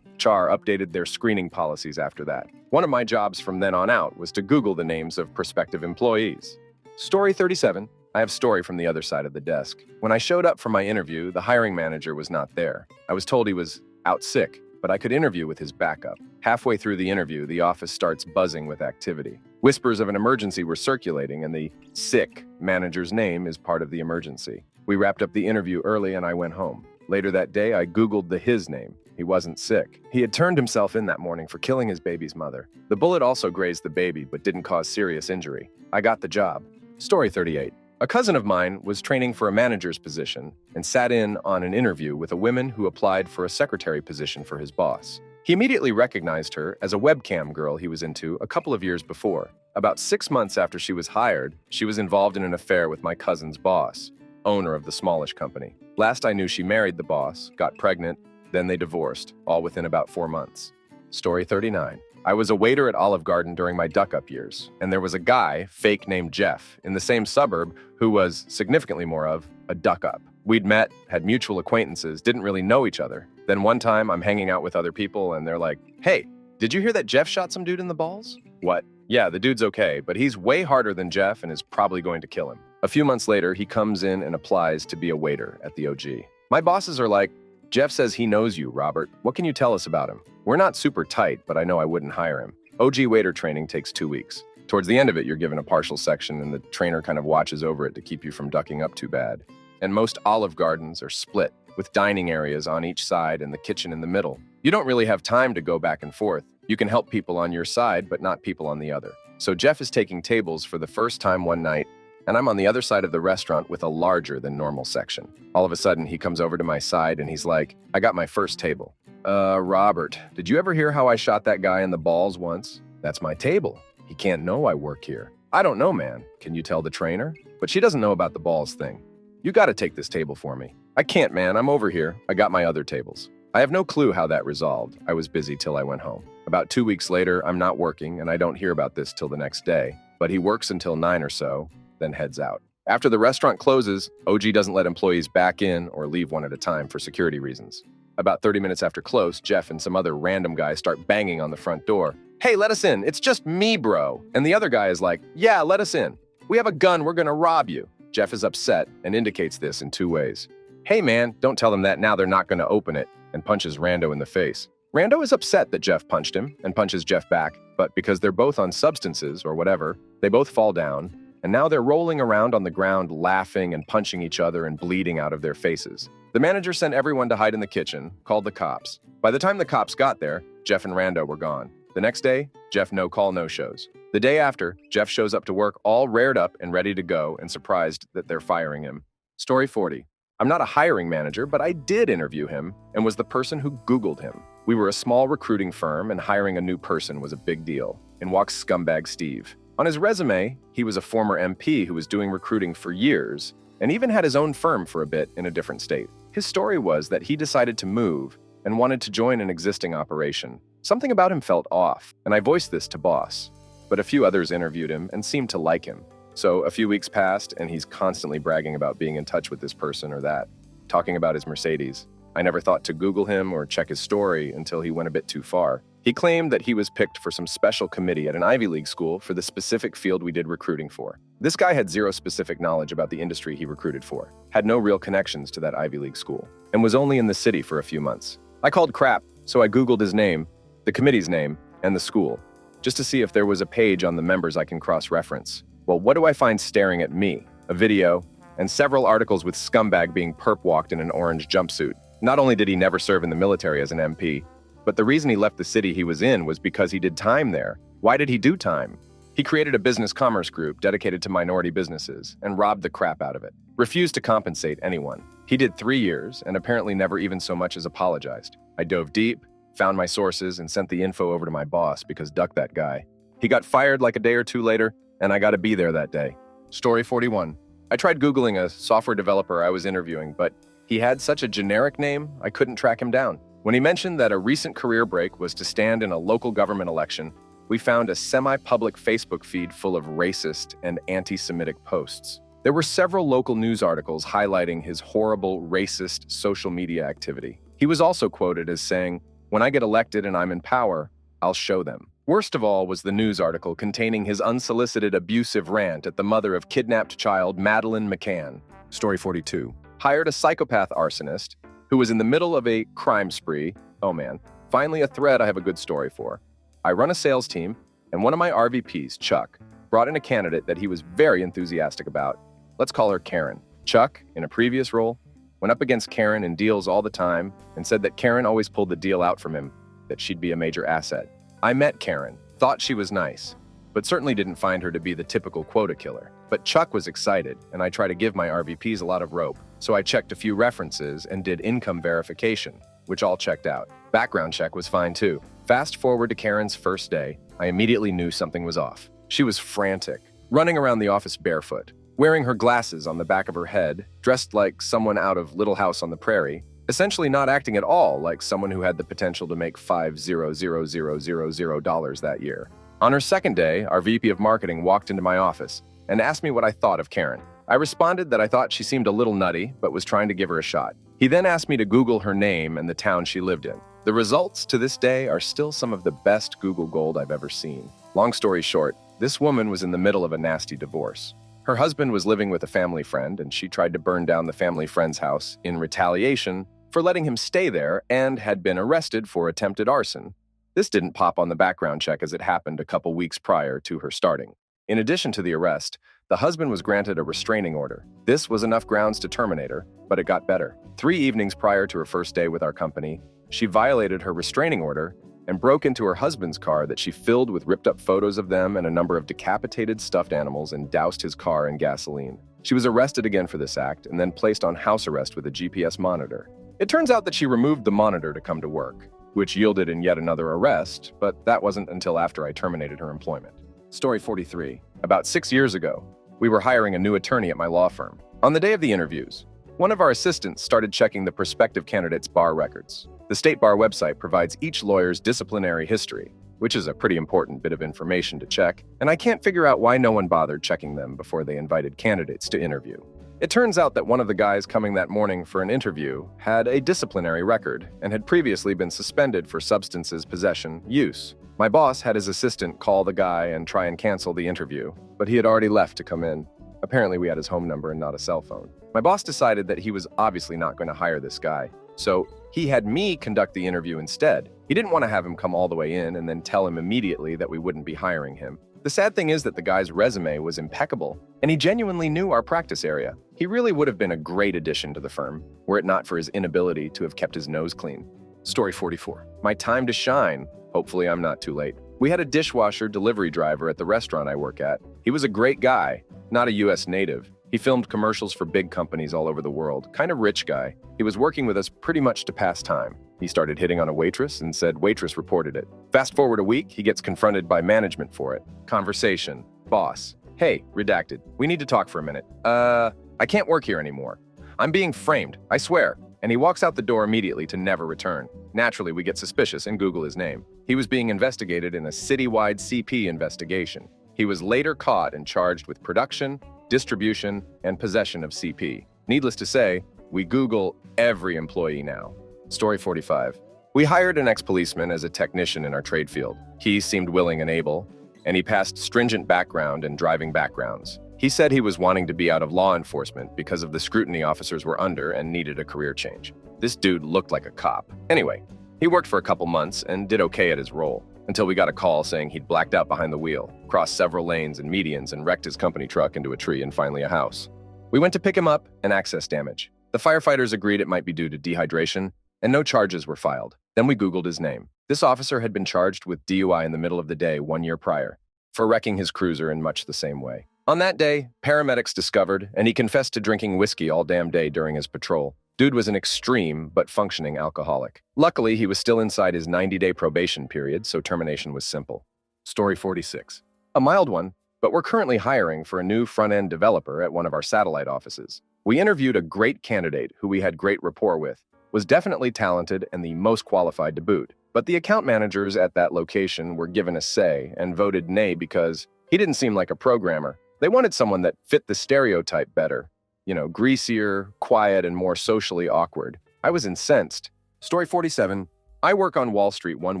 Char updated their screening policies after that. One of my jobs from then on out was to Google the names of prospective employees. Story 37. I have story from the other side of the desk. When I showed up for my interview, the hiring manager was not there. I was told he was out sick, but I could interview with his backup. Halfway through the interview, the office starts buzzing with activity. Whispers of an emergency were circulating, and the sick manager's name is part of the emergency. We wrapped up the interview early, and I went home. Later that day, I Googled his name. He wasn't sick. He had turned himself in that morning for killing his baby's mother. The bullet also grazed the baby, but didn't cause serious injury. I got the job. Story 38. A cousin of mine was training for a manager's position and sat in on an interview with a woman who applied for a secretary position for his boss. He immediately recognized her as a webcam girl he was into a couple of years before. About 6 months after she was hired, she was involved in an affair with my cousin's boss, owner of the smallish company. Last I knew, she married the boss, got pregnant, Then they divorced, all within about 4 months. Story 39. I was a waiter at Olive Garden during my duck-up years, and there was a guy, fake named Jeff, in the same suburb who was, significantly more of, a duck-up. We'd met, had mutual acquaintances, didn't really know each other. Then one time, I'm hanging out with other people, and they're like, "Hey, did you hear that Jeff shot some dude in the balls?" What? Yeah, the dude's okay, but he's way harder than Jeff and is probably going to kill him. A few months later, he comes in and applies to be a waiter at the OG. My bosses are like, "Jeff says he knows you, Robert. What can you tell us about him?" We're not super tight, but I know I wouldn't hire him. OG waiter training takes 2 weeks. Towards the end of it, you're given a partial section, and the trainer kind of watches over it to keep you from ducking up too bad. And most Olive Gardens are split, with dining areas on each side and the kitchen in the middle. You don't really have time to go back and forth. You can help people on your side, but not people on the other. So Jeff is taking tables for the first time one night, and I'm on the other side of the restaurant with a larger than normal section. All of a sudden, he comes over to my side and he's like, "I got my first table." Robert, did you ever hear how I shot that guy in the balls once?" "That's my table. He can't know I work here." "I don't know, man. Can you tell the trainer?" "But she doesn't know about the balls thing." "You gotta take this table for me." "I can't, man. I'm over here. I got my other tables." I have no clue how that resolved. I was busy till I went home. About 2 weeks later, I'm not working, and I don't hear about this till the next day. But he works until 9 or so, then heads out. After the restaurant closes, OG doesn't let employees back in or leave one at a time for security reasons. About 30 minutes after close, Jeff and some other random guy start banging on the front door. "Hey, let us in. It's just me, bro." And the other guy is like, "Yeah, let us in. We have a gun. We're gonna rob you." Jeff is upset and indicates this in 2 ways. "Hey, man, don't tell them that now. They're not gonna open it," and punches Rando in the face. Rando is upset that Jeff punched him and punches Jeff back, but because they're both on substances or whatever, they both fall down, and now they're rolling around on the ground laughing and punching each other and bleeding out of their faces. The manager sent everyone to hide in the kitchen, called the cops. By the time the cops got there, Jeff and Rando were gone. The next day, Jeff no-call, no-shows. The day after, Jeff shows up to work all rared up and ready to go and surprised that they're firing him. Story 40. I'm not a hiring manager, but I did interview him and was the person who Googled him. We were a small recruiting firm, and hiring a new person was a big deal. In walks scumbag Steve. On his resume, he was a former MP who was doing recruiting for years and even had his own firm for a bit in a different state. His story was that he decided to move and wanted to join an existing operation. Something about him felt off, and I voiced this to boss. But a few others interviewed him and seemed to like him. So a few weeks passed, and he's constantly bragging about being in touch with this person or that, talking about his Mercedes. I never thought to Google him or check his story until he went a bit too far. He claimed that he was picked for some special committee at an Ivy League school for the specific field we did recruiting for. This guy had zero specific knowledge about the industry he recruited for, had no real connections to that Ivy League school, and was only in the city for a few months. I called crap, so I Googled his name, the committee's name, and the school, just to see if there was a page on the members I can cross-reference. Well, what do I find staring at me? A video, and several articles with scumbag being perp-walked in an orange jumpsuit. Not only did he never serve in the military as an MP, but the reason he left the city he was in was because he did time there. Why did he do time? He created a business commerce group dedicated to minority businesses and robbed the crap out of it. Refused to compensate anyone. He did 3 years and apparently never even so much as apologized. I dove deep, found my sources, and sent the info over to my boss because duck that guy. He got fired like a day or two later, and I got to be there that day. Story 41. I tried Googling a software developer I was interviewing, but he had such a generic name, I couldn't track him down. When he mentioned that a recent career break was to stand in a local government election, we found a semi-public Facebook feed full of racist and anti-Semitic posts. There were several local news articles highlighting his horrible, racist social media activity. He was also quoted as saying, "When I get elected and I'm in power, I'll show them." Worst of all was the news article containing his unsolicited abusive rant at the mother of kidnapped child Madeleine McCann. Story 42. Hired a psychopath arsonist who was in the middle of a crime spree. Oh man, finally a thread I have a good story for. I run a sales team, and one of my RVPs, Chuck, brought in a candidate that he was very enthusiastic about. Let's call her Karen. Chuck, in a previous role, went up against Karen in deals all the time and said that Karen always pulled the deal out from him, that she'd be a major asset. I met Karen, thought she was nice, but certainly didn't find her to be the typical quota killer. But Chuck was excited, and I try to give my RVPs a lot of rope. So I checked a few references and did income verification, which all checked out. Background check was fine too. Fast forward to Karen's first day, I immediately knew something was off. She was frantic, running around the office barefoot, wearing her glasses on the back of her head, dressed like someone out of Little House on the Prairie, essentially not acting at all like someone who had the potential to make $5,000,000 that year. On her second day, our VP of marketing walked into my office and asked me what I thought of Karen. I responded that I thought she seemed a little nutty, but was trying to give her a shot. He then asked me to Google her name and the town she lived in. The results to this day are still some of the best Google Gold I've ever seen. Long story short, this woman was in the middle of a nasty divorce. Her husband was living with a family friend, and she tried to burn down the family friend's house in retaliation for letting him stay there and had been arrested for attempted arson. This didn't pop on the background check as it happened a couple weeks prior to her starting. In addition to the arrest, the husband was granted a restraining order. This was enough grounds to terminate her, but it got better. 3 evenings prior to her first day with our company, she violated her restraining order and broke into her husband's car that she filled with ripped-up photos of them and a number of decapitated stuffed animals and doused his car in gasoline. She was arrested again for this act and then placed on house arrest with a GPS monitor. It turns out that she removed the monitor to come to work, which yielded in yet another arrest, but that wasn't until after I terminated her employment. Story 43. About 6 years ago, we were hiring a new attorney at my law firm. On the day of the interviews, one of our assistants started checking the prospective candidate's bar records. The state bar website provides each lawyer's disciplinary history, which is a pretty important bit of information to check, and I can't figure out why no one bothered checking them before they invited candidates to interview. It turns out that one of the guys coming that morning for an interview had a disciplinary record and had previously been suspended for substances possession use. My boss had his assistant call the guy and try and cancel the interview, but he had already left to come in. Apparently we had his home number and not a cell phone. My boss decided that he was obviously not going to hire this guy, so he had me conduct the interview instead. He didn't want to have him come all the way in and then tell him immediately that we wouldn't be hiring him. The sad thing is that the guy's resume was impeccable, and he genuinely knew our practice area. He really would have been a great addition to the firm, were it not for his inability to have kept his nose clean. Story 44. My time to shine. Hopefully I'm not too late. We had a dishwasher delivery driver at the restaurant I work at. He was a great guy, not a US native. He filmed commercials for big companies all over the world. Kind of rich guy. He was working with us pretty much to pass time. He started hitting on a waitress and said waitress reported it. Fast forward a week, he gets confronted by management for it. Conversation. Boss. Hey, redacted. We need to talk for a minute. I can't work here anymore. I'm being framed, I swear. And he walks out the door immediately to never return. Naturally, we get suspicious and Google his name. He was being investigated in a citywide CP investigation. He was later caught and charged with production, distribution, and possession of CP. Needless to say, we Google every employee now. Story 45. We hired an ex-policeman as a technician in our trade field. He seemed willing and able, and he passed stringent background and driving backgrounds. He said he was wanting to be out of law enforcement because of the scrutiny officers were under and needed a career change. This dude looked like a cop. Anyway, he worked for a couple months and did okay at his role, until we got a call saying he'd blacked out behind the wheel, crossed several lanes and medians, and wrecked his company truck into a tree and finally a house. We went to pick him up and access damage. The firefighters agreed it might be due to dehydration, and no charges were filed. Then we Googled his name. This officer had been charged with DUI in the middle of the day 1 year prior, for wrecking his cruiser in much the same way. On that day, paramedics discovered, and he confessed to drinking whiskey all damn day during his patrol. Dude was an extreme but functioning alcoholic. Luckily, he was still inside his 90-day probation period, so termination was simple. Story 46. A mild one, but we're currently hiring for a new front-end developer at one of our satellite offices. We interviewed a great candidate who we had great rapport with, was definitely talented and the most qualified to boot. But the account managers at that location were given a say and voted nay because he didn't seem like a programmer. They wanted someone that fit the stereotype better. You know, greasier, quiet, and more socially awkward. I was incensed. Story 47. I work on Wall Street. One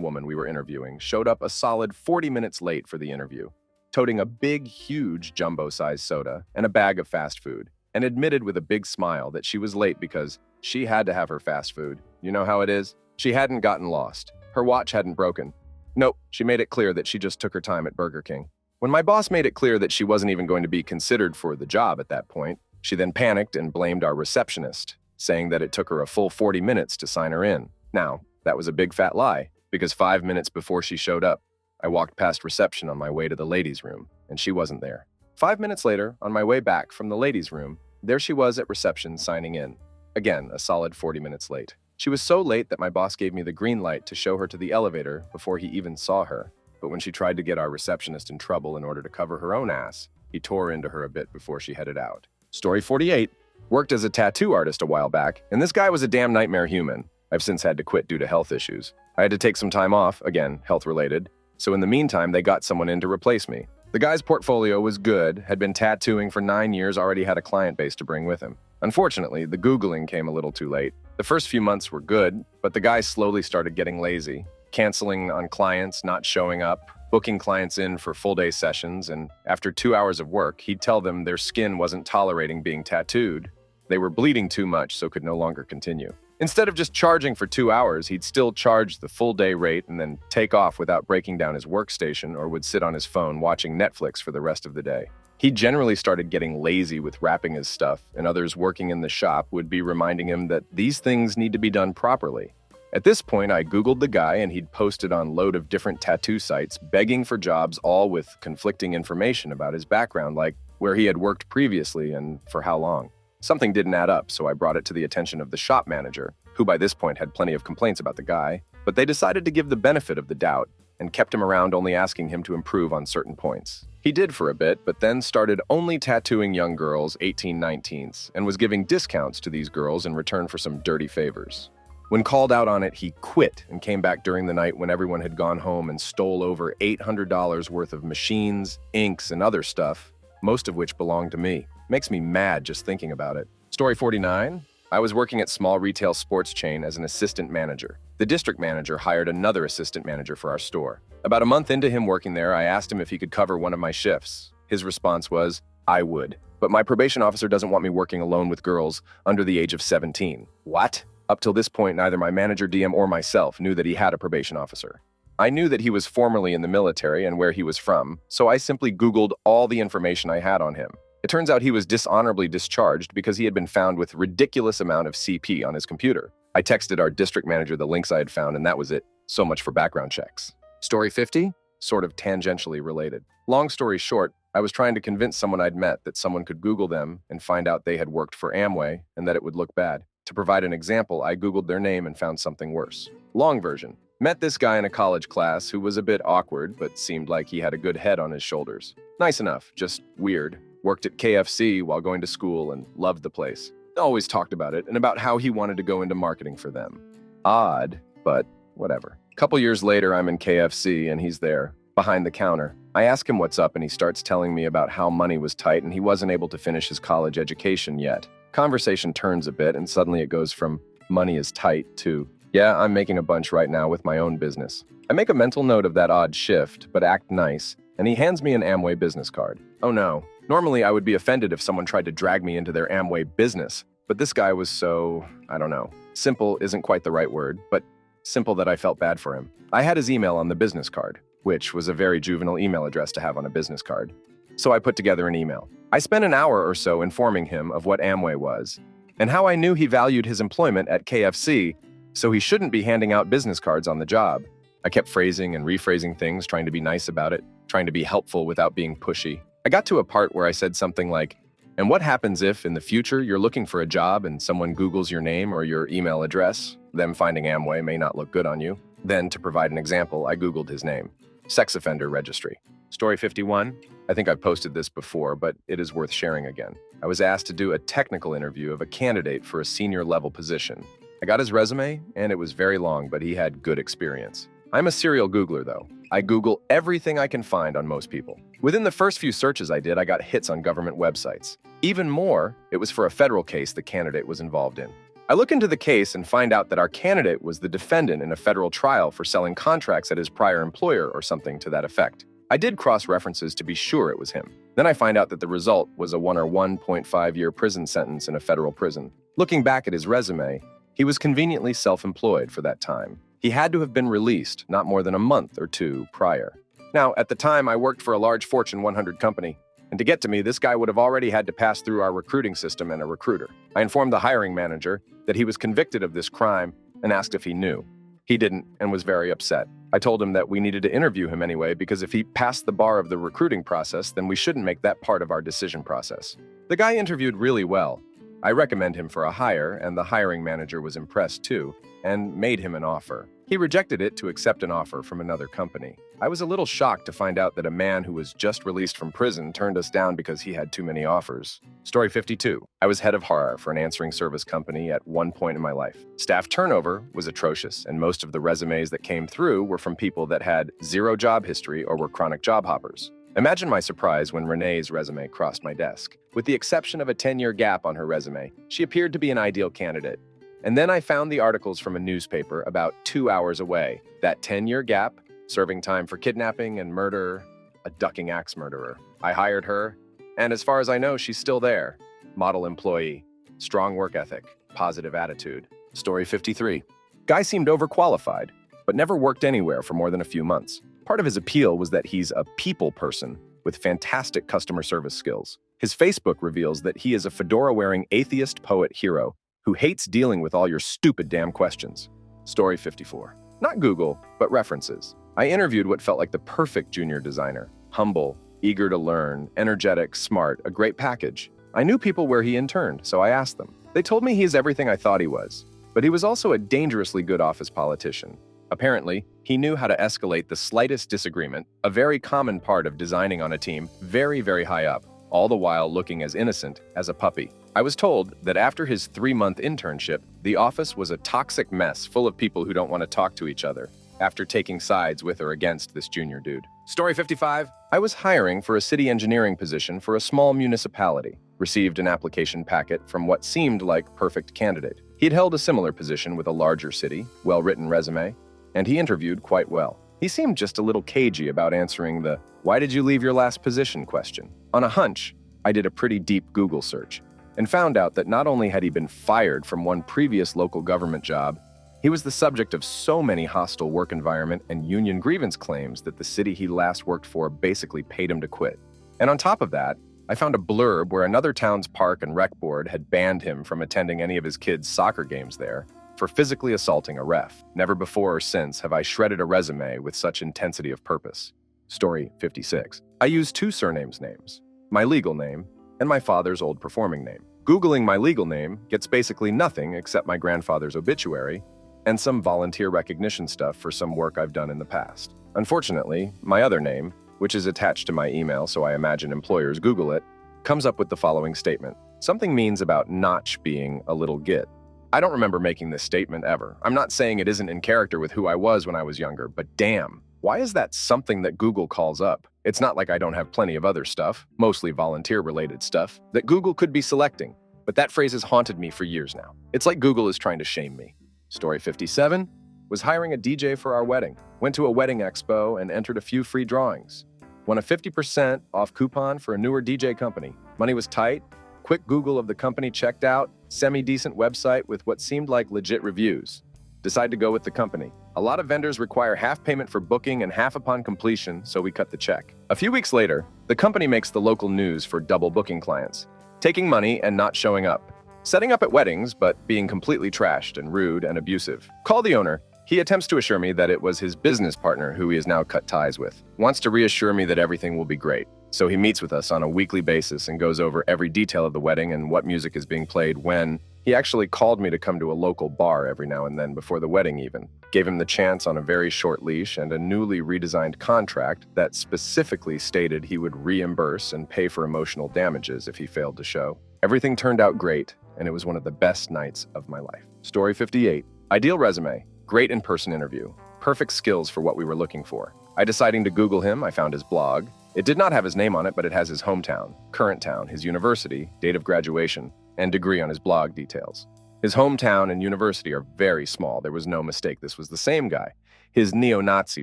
woman we were interviewing showed up a solid 40 minutes late for the interview, toting a big, huge jumbo-sized soda and a bag of fast food, and admitted with a big smile that she was late because she had to have her fast food. You know how it is? She hadn't gotten lost. Her watch hadn't broken. Nope, she made it clear that she just took her time at Burger King. When my boss made it clear that she wasn't even going to be considered for the job at that point, she then panicked and blamed our receptionist, saying that it took her a full 40 minutes to sign her in. Now, that was a big fat lie, because 5 minutes before she showed up, I walked past reception on my way to the ladies' room, and she wasn't there. 5 minutes later, on my way back from the ladies' room, there she was at reception signing in. Again, a solid 40 minutes late. She was so late that my boss gave me the green light to show her to the elevator before he even saw her. But when she tried to get our receptionist in trouble in order to cover her own ass, he tore into her a bit before she headed out. Story 48. Worked as a tattoo artist a while back, and this guy was a damn nightmare human. I've since had to quit due to health issues. I had to take some time off, again, health-related, so in the meantime, they got someone in to replace me. The guy's portfolio was good, had been tattooing for 9 years, already had a client base to bring with him. Unfortunately, the Googling came a little too late. The first few months were good, but the guy slowly started getting lazy, canceling on clients, not showing up, booking clients in for full-day sessions, and after 2 hours of work, he'd tell them their skin wasn't tolerating being tattooed. They were bleeding too much, so could no longer continue. Instead of just charging for 2 hours, he'd still charge the full-day rate and then take off without breaking down his workstation, or would sit on his phone watching Netflix for the rest of the day. He generally started getting lazy with wrapping his stuff, and others working in the shop would be reminding him that these things need to be done properly. At this point, I Googled the guy, and he'd posted on a load of different tattoo sites, begging for jobs, all with conflicting information about his background, like where he had worked previously and for how long. Something didn't add up, so I brought it to the attention of the shop manager, who by this point had plenty of complaints about the guy, but they decided to give the benefit of the doubt and kept him around, only asking him to improve on certain points. He did for a bit, but then started only tattooing young girls, 18-19s, and was giving discounts to these girls in return for some dirty favors. When called out on it, he quit and came back during the night when everyone had gone home and stole over $800 worth of machines, inks, and other stuff, most of which belonged to me. Makes me mad just thinking about it. Story 49. I was working at small retail sports chain as an assistant manager. The district manager hired another assistant manager for our store. About a month into him working there, I asked him if he could cover one of my shifts. His response was, I would. But my probation officer doesn't want me working alone with girls under the age of 17. What? Up till this point, neither my manager, DM, or myself knew that he had a probation officer. I knew that he was formerly in the military and where he was from, so I simply Googled all the information I had on him. It turns out he was dishonorably discharged because he had been found with ridiculous amount of CP on his computer. I texted our district manager the links I had found, and that was it. So much for background checks. Story 50? Sort of tangentially related. Long story short, I was trying to convince someone I'd met that someone could Google them and find out they had worked for Amway and that it would look bad. To provide an example, I Googled their name and found something worse. Long version. Met this guy in a college class who was a bit awkward, but seemed like he had a good head on his shoulders. Nice enough, just weird. Worked at KFC while going to school and loved the place. Always talked about it and about how he wanted to go into marketing for them. Odd, but whatever. Couple years later, I'm in KFC and he's there, behind the counter. I ask him what's up and he starts telling me about how money was tight and he wasn't able to finish his college education yet. Conversation turns a bit and suddenly it goes from money is tight to, yeah, I'm making a bunch right now with my own business. I make a mental note of that odd shift, but act nice, and he hands me an Amway business card. Oh no. Normally, I would be offended if someone tried to drag me into their Amway business, but this guy was so, I don't know. Simple isn't quite the right word, but simple that I felt bad for him. I had his email on the business card, which was a very juvenile email address to have on a business card. So I put together an email. I spent an hour or so informing him of what Amway was, and how I knew he valued his employment at KFC, so he shouldn't be handing out business cards on the job. I kept phrasing and rephrasing things, trying to be nice about it, trying to be helpful without being pushy. I got to a part where I said something like, and what happens if, in the future, you're looking for a job and someone Googles your name or your email address? Them finding Amway may not look good on you. Then, to provide an example, I Googled his name. Sex offender registry. Story 51. I think I've posted this before, but it is worth sharing again. I was asked to do a technical interview of a candidate for a senior level position. I got his resume, and it was very long, but he had good experience. I'm a serial Googler, though. I Google everything I can find on most people. Within the first few searches I did, I got hits on government websites. Even more, it was for a federal case the candidate was involved in. I look into the case and find out that our candidate was the defendant in a federal trial for selling contracts at his prior employer or something to that effect. I did cross-references to be sure it was him. Then I find out that the result was a 1 or 1.5-year prison sentence in a federal prison. Looking back at his resume, he was conveniently self-employed for that time. He had to have been released not more than a month or two prior. Now, at the time, I worked for a large Fortune 100 company, and to get to me, this guy would have already had to pass through our recruiting system and a recruiter. I informed the hiring manager that he was convicted of this crime and asked if he knew. He didn't and was very upset. I told him that we needed to interview him anyway because if he passed the bar of the recruiting process, then we shouldn't make that part of our decision process. The guy interviewed really well. I recommend him for a hire, and the hiring manager was impressed too and made him an offer. He rejected it to accept an offer from another company. I was a little shocked to find out that a man who was just released from prison turned us down because he had too many offers. Story 52. I was head of HR for an answering service company at one point in my life. Staff turnover was atrocious, and most of the resumes that came through were from people that had zero job history or were chronic job hoppers. Imagine my surprise when Renee's resume crossed my desk. With the exception of a 10-year gap on her resume, she appeared to be an ideal candidate. And then I found the articles from a newspaper about 2 hours away. That 10-year gap, serving time for kidnapping and murder, a ducking axe murderer. I hired her, and as far as I know, she's still there. Model employee, strong work ethic, positive attitude. Story 53. Guy seemed overqualified, but never worked anywhere for more than a few months. Part of his appeal was that he's a people person with fantastic customer service skills. His Facebook reveals that he is a fedora-wearing atheist poet hero who hates dealing with all your stupid damn questions. Story 54. Not Google, but references. I interviewed what felt like the perfect junior designer. Humble, eager to learn, energetic, smart, a great package. I knew people where he interned, so I asked them. They told me he is everything I thought he was, but he was also a dangerously good office politician. Apparently, he knew how to escalate the slightest disagreement, a very common part of designing on a team very, very high up, all the while looking as innocent as a puppy. I was told that after his 3-month internship, the office was a toxic mess full of people who don't want to talk to each other after taking sides with or against this junior dude. Story 55. I was hiring for a city engineering position for a small municipality. Received an application packet from what seemed like perfect candidate. He'd held a similar position with a larger city, well-written resume, and he interviewed quite well. He seemed just a little cagey about answering the "why did you leave your last position?" question. On a hunch, I did a pretty deep Google search and found out that not only had he been fired from one previous local government job, he was the subject of so many hostile work environment and union grievance claims that the city he last worked for basically paid him to quit. And on top of that, I found a blurb where another town's park and rec board had banned him from attending any of his kids' soccer games there for physically assaulting a ref. Never before or since have I shredded a resume with such intensity of purpose. Story 56. I used 2 surnames names, my legal name and my father's old performing name. Googling my legal name gets basically nothing except my grandfather's obituary and some volunteer recognition stuff for some work I've done in the past. Unfortunately, my other name, which is attached to my email so I imagine employers Google it, comes up with the following statement. Something means about Notch being a little git. I don't remember making this statement ever. I'm not saying it isn't in character with who I was when I was younger, but damn, why is that something that Google calls up? It's not like I don't have plenty of other stuff, mostly volunteer-related stuff, that Google could be selecting, but that phrase has haunted me for years now. It's like Google is trying to shame me. Story 57. Was hiring a DJ for our wedding. Went to a wedding expo and entered a few free drawings. Won a 50% off coupon for a newer DJ company. Money was tight. Quick Google of the company checked out. Semi-decent website with what seemed like legit reviews. Decide to go with the company. A lot of vendors require half payment for booking and half upon completion, so we cut the check. A few weeks later, the company makes the local news for double booking clients, taking money and not showing up. Setting up at weddings, but being completely trashed and rude and abusive. Call the owner. He attempts to assure me that it was his business partner who he has now cut ties with. Wants to reassure me that everything will be great. So he meets with us on a weekly basis and goes over every detail of the wedding and what music is being played when. He actually called me to come to a local bar every now and then before the wedding even. Gave him the chance on a very short leash and a newly redesigned contract that specifically stated he would reimburse and pay for emotional damages if he failed to show. Everything turned out great, and it was one of the best nights of my life. Story 58. Ideal resume. Great in-person interview. Perfect skills for what we were looking for. I deciding to Google him, I found his blog. It did not have his name on it, but it has his hometown, current town, his university, date of graduation, and degree on his blog details. His hometown and university are very small. There was no mistake. This was the same guy. His neo-Nazi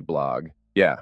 blog. Yeah.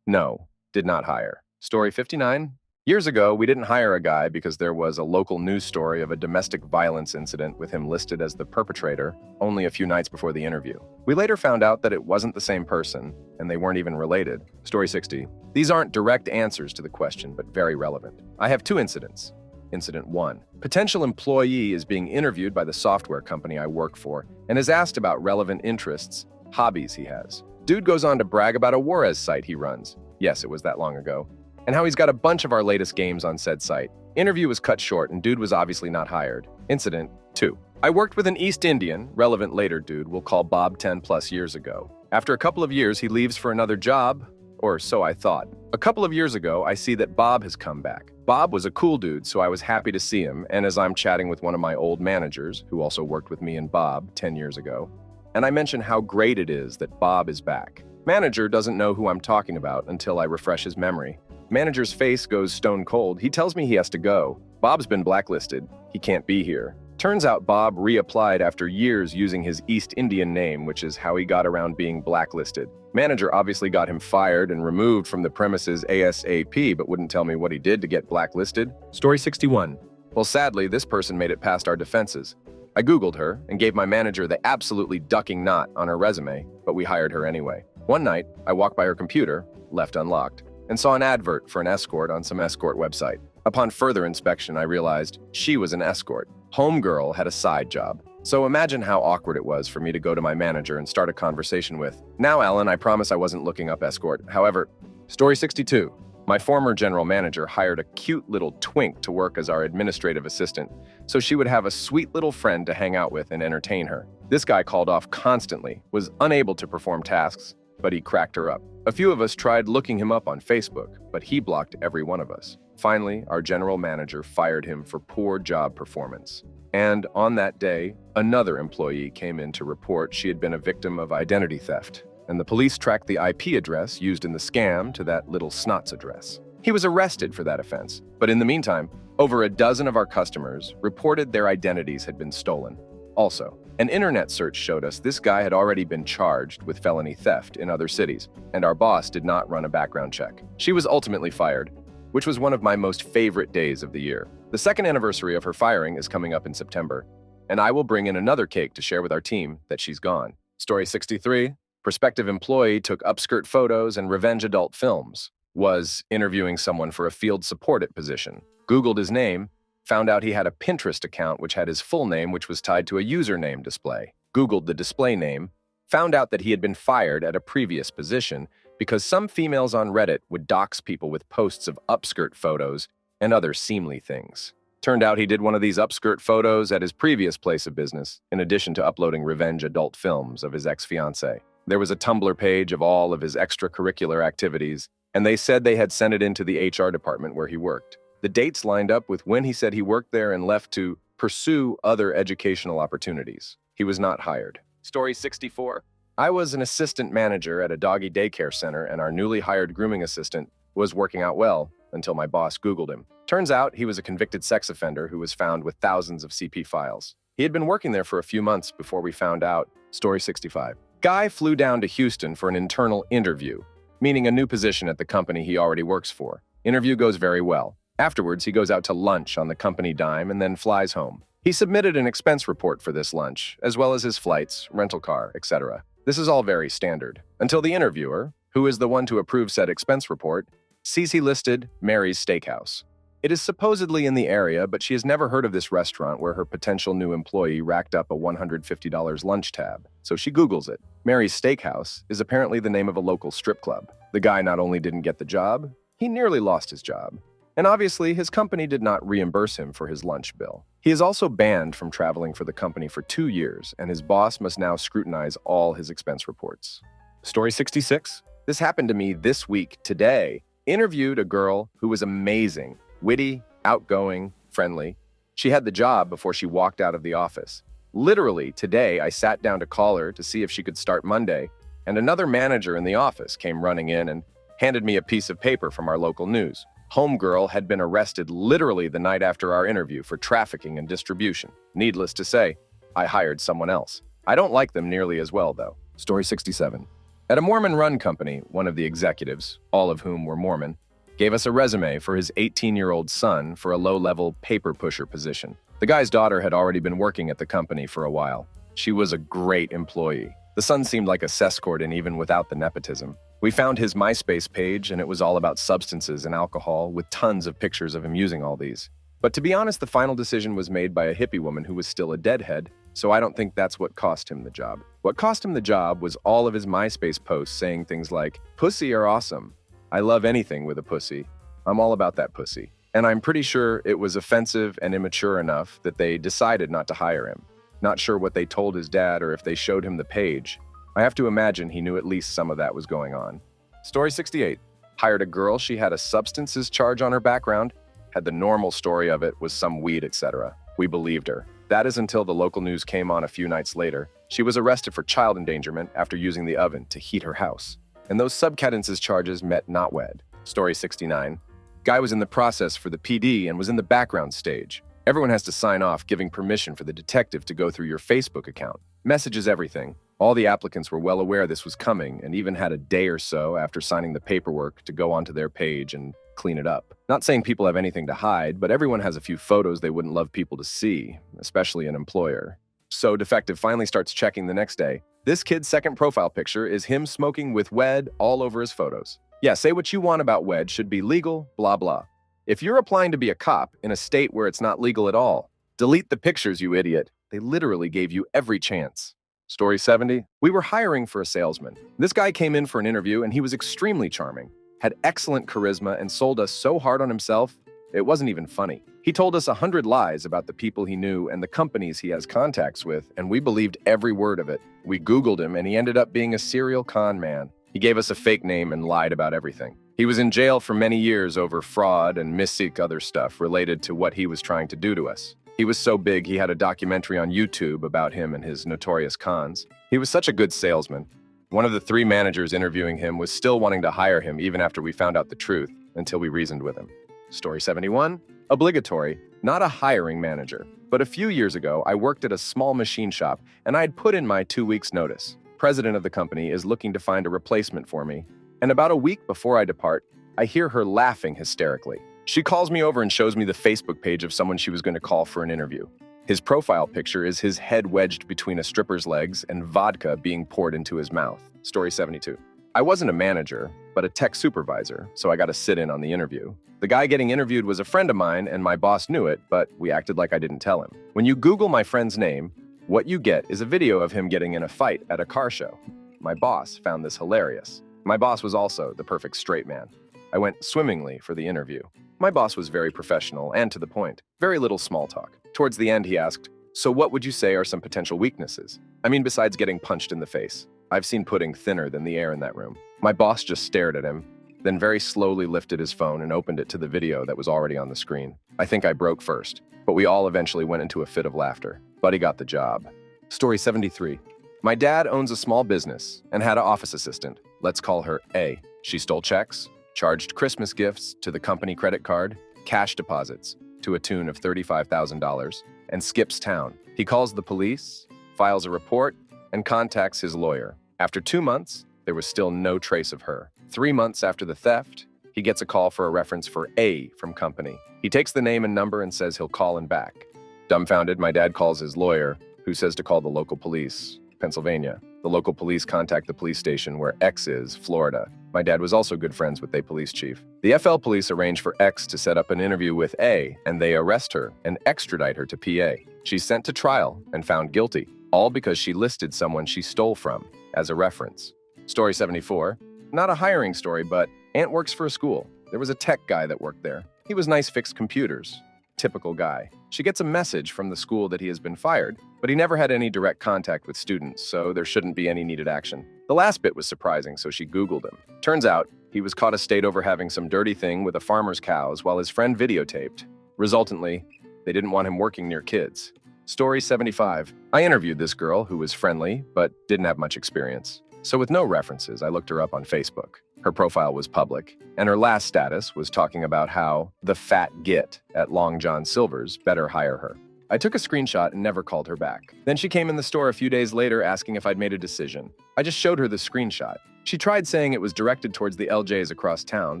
No. Did not hire. Story 59. Years ago, we didn't hire a guy because there was a local news story of a domestic violence incident with him listed as the perpetrator only a few nights before the interview. We later found out that it wasn't the same person, and they weren't even related. Story 60. These aren't direct answers to the question, but very relevant. I have 2 incidents. Incident 1. Potential employee is being interviewed by the software company I work for and is asked about relevant interests, hobbies he has. Dude goes on to brag about a Juarez site he runs. Yes, it was that long ago. And how he's got a bunch of our latest games on said site. Interview was cut short and dude was obviously not hired. Incident 2. I worked with an East Indian, relevant later dude we'll call Bob 10 plus years ago. After a couple of years, he leaves for another job, or so I thought. A couple of years ago, I see that Bob has come back. Bob was a cool dude, so I was happy to see him, and as I'm chatting with one of my old managers, who also worked with me and Bob 10 years ago, and I mention how great it is that Bob is back. Manager doesn't know who I'm talking about until I refresh his memory. Manager's face goes stone cold. He tells me he has to go. Bob's been blacklisted. He can't be here. Turns out Bob reapplied after years using his East Indian name, which is how he got around being blacklisted. Manager obviously got him fired and removed from the premises ASAP, but wouldn't tell me what he did to get blacklisted. Story 61. Well, sadly, this person made it past our defenses. I Googled her and gave my manager the absolutely ducking knot on her resume, but we hired her anyway. One night, I walked by her computer, left unlocked, and saw an advert for an escort on some escort website. Upon further inspection, I realized she was an escort. Homegirl had a side job. So imagine how awkward it was for me to go to my manager and start a conversation with, "Now, Alan, I promise I wasn't looking up escort. However," Story 62. My former general manager hired a cute little twink to work as our administrative assistant, so she would have a sweet little friend to hang out with and entertain her. This guy called off constantly, was unable to perform tasks, but he cracked her up. A few of us tried looking him up on Facebook, but he blocked every one of us. Finally, our general manager fired him for poor job performance. And on that day, another employee came in to report she had been a victim of identity theft, and the police tracked the IP address used in the scam to that little snot's address. He was arrested for that offense, but in the meantime, over a dozen of our customers reported their identities had been stolen. Also, an internet search showed us this guy had already been charged with felony theft in other cities, and our boss did not run a background check. She was ultimately fired, which was one of my most favorite days of the year. The second anniversary of her firing is coming up in September, and I will bring in another cake to share with our team that she's gone. Story 63. Prospective employee took upskirt photos and revenge adult films. Was interviewing someone for a field support position. Googled his name, found out he had a Pinterest account which had his full name, which was tied to a username display. Googled the display name, found out that he had been fired at a previous position because some females on Reddit would dox people with posts of upskirt photos and other seemly things. Turned out he did one of these upskirt photos at his previous place of business, in addition to uploading revenge adult films of his ex-fiancée. There was a Tumblr page of all of his extracurricular activities, and they said they had sent it into the HR department where he worked. The dates lined up with when he said he worked there and left to pursue other educational opportunities. He was not hired. Story 64. I was an assistant manager at a doggy daycare center, and our newly hired grooming assistant was working out well until my boss Googled him. Turns out he was a convicted sex offender who was found with thousands of CP files. He had been working there for a few months before we found out. Story 65. Guy flew down to Houston for an internal interview, meaning a new position at the company he already works for. Interview goes very well. Afterwards, he goes out to lunch on the company dime and then flies home. He submitted an expense report for this lunch, as well as his flights, rental car, etc. This is all very standard, until the interviewer, who is the one to approve said expense report, sees he listed Mary's Steakhouse. It is supposedly in the area, but she has never heard of this restaurant where her potential new employee racked up a $150 lunch tab. So she Googles it. Mary's Steakhouse is apparently the name of a local strip club. The guy not only didn't get the job, he nearly lost his job. And obviously, his company did not reimburse him for his lunch bill. He is also banned from traveling for the company for 2 years, and his boss must now scrutinize all his expense reports. Story 66. This happened to me this week, today. Interviewed a girl who was amazing, witty, outgoing, friendly. She had the job before she walked out of the office. Literally, today, I sat down to call her to see if she could start Monday, and another manager in the office came running in and handed me a piece of paper from our local news. Homegirl had been arrested literally the night after our interview for trafficking and distribution. Needless to say, I hired someone else. I don't like them nearly as well, though. Story 67. At a Mormon-run company, one of the executives, all of whom were Mormon, gave us a resume for his 18-year-old son for a low-level paper pusher position. The guy's daughter had already been working at the company for a while. She was a great employee. The son seemed like a cess-cord, and even without the nepotism. We found his MySpace page, and it was all about substances and alcohol, with tons of pictures of him using all these. But to be honest, the final decision was made by a hippie woman who was still a deadhead, so I don't think that's what cost him the job. What cost him the job was all of his MySpace posts saying things like, "Pussy are awesome. I love anything with a pussy. I'm all about that pussy." And I'm pretty sure it was offensive and immature enough that they decided not to hire him. Not sure what they told his dad or if they showed him the page, I have to imagine he knew at least some of that was going on. Story 68. Hired a girl, she had a substances charge on her background, had the normal story of it was some weed, etc. We believed her. That is until the local news came on a few nights later. She was arrested for child endangerment after using the oven to heat her house. And those subcadences charges met not wed. Story 69. Guy was in the process for the PD and was in the background stage. Everyone has to sign off giving permission for the detective to go through your Facebook account. Messages everything. All the applicants were well aware this was coming and even had a day or so after signing the paperwork to go onto their page and clean it up. Not saying people have anything to hide, but everyone has a few photos they wouldn't love people to see, especially an employer. So detective finally starts checking the next day. This kid's second profile picture is him smoking with Wed all over his photos. Yeah, say what you want about Wed should be legal, blah blah. If you're applying to be a cop in a state where it's not legal at all, delete the pictures, you idiot. They literally gave you every chance. Story 70. We were hiring for a salesman. This guy came in for an interview and he was extremely charming, had excellent charisma and sold us so hard on himself, it wasn't even funny. He told us 100 lies about the people he knew and the companies he has contacts with, and we believed every word of it. We Googled him and he ended up being a serial con man. He gave us a fake name and lied about everything. He was in jail for many years over fraud and other stuff related to what he was trying to do to us. He was so big he had a documentary on YouTube about him and his notorious cons. He was such a good salesman. One of the 3 managers interviewing him was still wanting to hire him even after we found out the truth, until we reasoned with him. Story 71. Obligatory, not a hiring manager. But a few years ago, I worked at a small machine shop and I had put in my 2 weeks notice. President of the company is looking to find a replacement for me. And about a week before I depart, I hear her laughing hysterically. She calls me over and shows me the Facebook page of someone she was going to call for an interview. His profile picture is his head wedged between a stripper's legs and vodka being poured into his mouth. Story 72. I wasn't a manager, but a tech supervisor, so I got to sit in on the interview. The guy getting interviewed was a friend of mine and my boss knew it, but we acted like I didn't tell him. When you Google my friend's name, what you get is a video of him getting in a fight at a car show. My boss found this hilarious. My boss was also the perfect straight man. I went swimmingly for the interview. My boss was very professional and to the point. Very little small talk. Towards the end, he asked, "So what would you say are some potential weaknesses? I mean, besides getting punched in the face. I've seen pudding thinner than the air in that room." My boss just stared at him, then very slowly lifted his phone and opened it to the video that was already on the screen. I think I broke first, but we all eventually went into a fit of laughter. Buddy got the job. Story 73. My dad owns a small business and had an office assistant. Let's call her A. She stole checks, charged Christmas gifts to the company credit card, cash deposits to a tune of $35,000, and skips town. He calls the police, files a report, and contacts his lawyer. After 2 months, there was still no trace of her. 3 months after the theft, he gets a call for a reference for A from company. He takes the name and number and says he'll call him back. Dumbfounded, my dad calls his lawyer, who says to call the local police, Pennsylvania. The local police contact the police station where X is, Florida. My dad was also good friends with a police chief. The FL police arrange for X to set up an interview with A, and they arrest her and extradite her to PA. She's sent to trial and found guilty, all because she listed someone she stole from as a reference. Story 74. Not a hiring story, but Aunt works for a school. There was a tech guy that worked there. He was nice, fixed computers. Typical guy. She gets a message from the school that he has been fired, but he never had any direct contact with students, so there shouldn't be any needed action. The last bit was surprising, so she Googled him. Turns out, he was caught a state over having some dirty thing with a farmer's cows while his friend videotaped. Resultantly, they didn't want him working near kids. Story 75. I interviewed this girl who was friendly, but didn't have much experience. So with no references, I looked her up on Facebook. Her profile was public, and her last status was talking about how the fat git at Long John Silver's better hire her. I took a screenshot and never called her back. Then she came in the store a few days later asking if I'd made a decision. I just showed her the screenshot. She tried saying it was directed towards the LJs across town,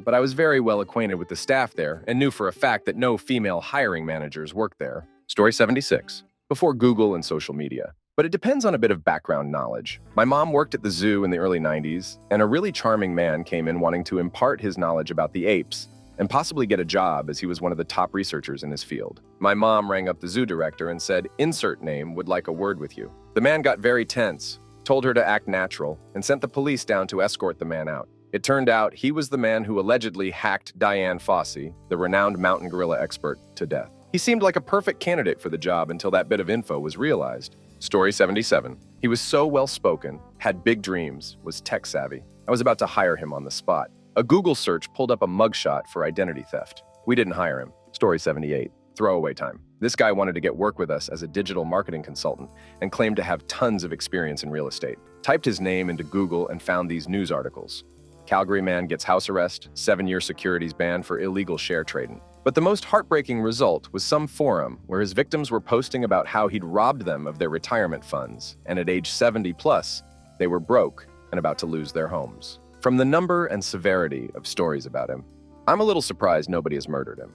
but I was very well acquainted with the staff there and knew for a fact that no female hiring managers worked there. Story 76. Before Google and social media. But it depends on a bit of background knowledge. My mom worked at the zoo in the early 90s, and a really charming man came in wanting to impart his knowledge about the apes and possibly get a job as he was one of the top researchers in his field. My mom rang up the zoo director and said, "Insert name would like a word with you." The man got very tense, told her to act natural, and sent the police down to escort the man out. It turned out he was the man who allegedly hacked Diane Fossey, the renowned mountain gorilla expert, to death. He seemed like a perfect candidate for the job until that bit of info was realized. Story 77. He was so well-spoken, had big dreams, was tech-savvy. I was about to hire him on the spot. A Google search pulled up a mugshot for identity theft. We didn't hire him. Story 78. Throwaway time. This guy wanted to get work with us as a digital marketing consultant and claimed to have tons of experience in real estate. Typed his name into Google and found these news articles. Calgary man gets house arrest, 7-year securities ban for illegal share trading. But the most heartbreaking result was some forum where his victims were posting about how he'd robbed them of their retirement funds, and at age 70 plus, they were broke and about to lose their homes. From the number and severity of stories about him, I'm a little surprised nobody has murdered him.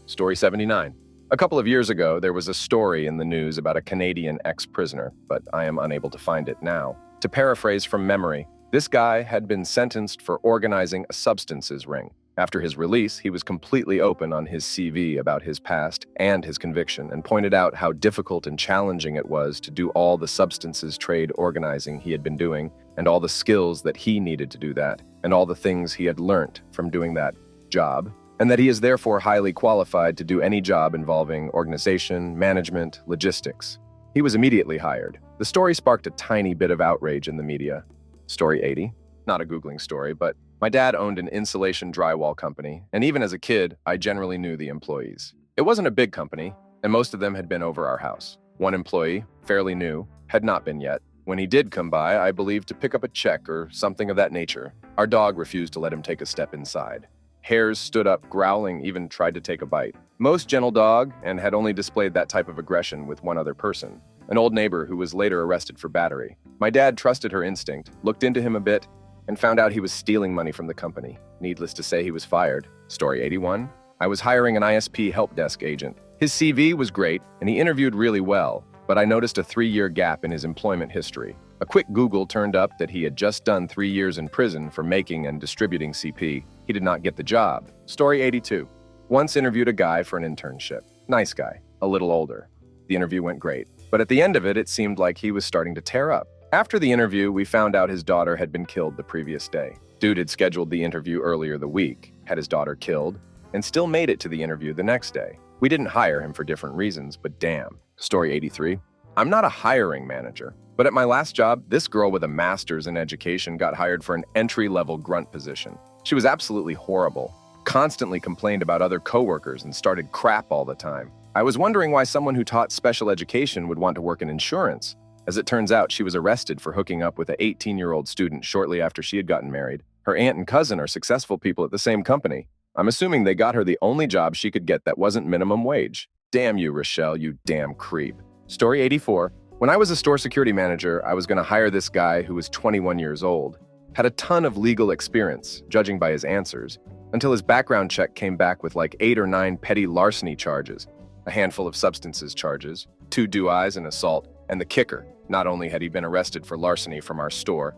Story 79. A couple of years ago, there was a story in the news about a Canadian ex-prisoner, but I am unable to find it now. To paraphrase from memory, this guy had been sentenced for organizing a substances ring. After his release, he was completely open on his CV about his past and his conviction and pointed out how difficult and challenging it was to do all the substances trade organizing he had been doing and all the skills that he needed to do that and all the things he had learnt from doing that job, and that he is therefore highly qualified to do any job involving organization, management, logistics. He was immediately hired. The story sparked a tiny bit of outrage in the media. Story 80. Not a Googling story, but my dad owned an insulation drywall company, and even as a kid, I generally knew the employees. It wasn't a big company, and most of them had been over our house. One employee, fairly new, had not been yet. When he did come by, I believe to pick up a check or something of that nature. Our dog refused to let him take a step inside. Hairs stood up, growling, even tried to take a bite. Most gentle dog, and had only displayed that type of aggression with one other person, an old neighbor who was later arrested for battery. My dad trusted her instinct, looked into him a bit, and found out he was stealing money from the company. Needless to say, he was fired. Story 81. I was hiring an ISP help desk agent. His CV was great, and he interviewed really well, but I noticed a 3-year gap in his employment history. A quick Google turned up that he had just done 3 years in prison for making and distributing CP. He did not get the job. Story 82. Once interviewed a guy for an internship. Nice guy, a little older. The interview went great, but at the end of it, it seemed like he was starting to tear up. After the interview, we found out his daughter had been killed the previous day. Dude had scheduled the interview earlier the week, had his daughter killed, and still made it to the interview the next day. We didn't hire him for different reasons, but damn. Story 83. I'm not a hiring manager, but at my last job, this girl with a master's in education got hired for an entry-level grunt position. She was absolutely horrible, constantly complained about other coworkers and started crap all the time. I was wondering why someone who taught special education would want to work in insurance. As it turns out, she was arrested for hooking up with an 18-year-old student shortly after she had gotten married. Her aunt and cousin are successful people at the same company. I'm assuming they got her the only job she could get that wasn't minimum wage. Damn you, Rochelle, you damn creep. Story 84. When I was a store security manager, I was going to hire this guy who was 21 years old. Had a ton of legal experience, judging by his answers, until his background check came back with like 8 or 9 petty larceny charges, a handful of substances charges, 2 DUIs and assault, and the kicker. Not only had he been arrested for larceny from our store,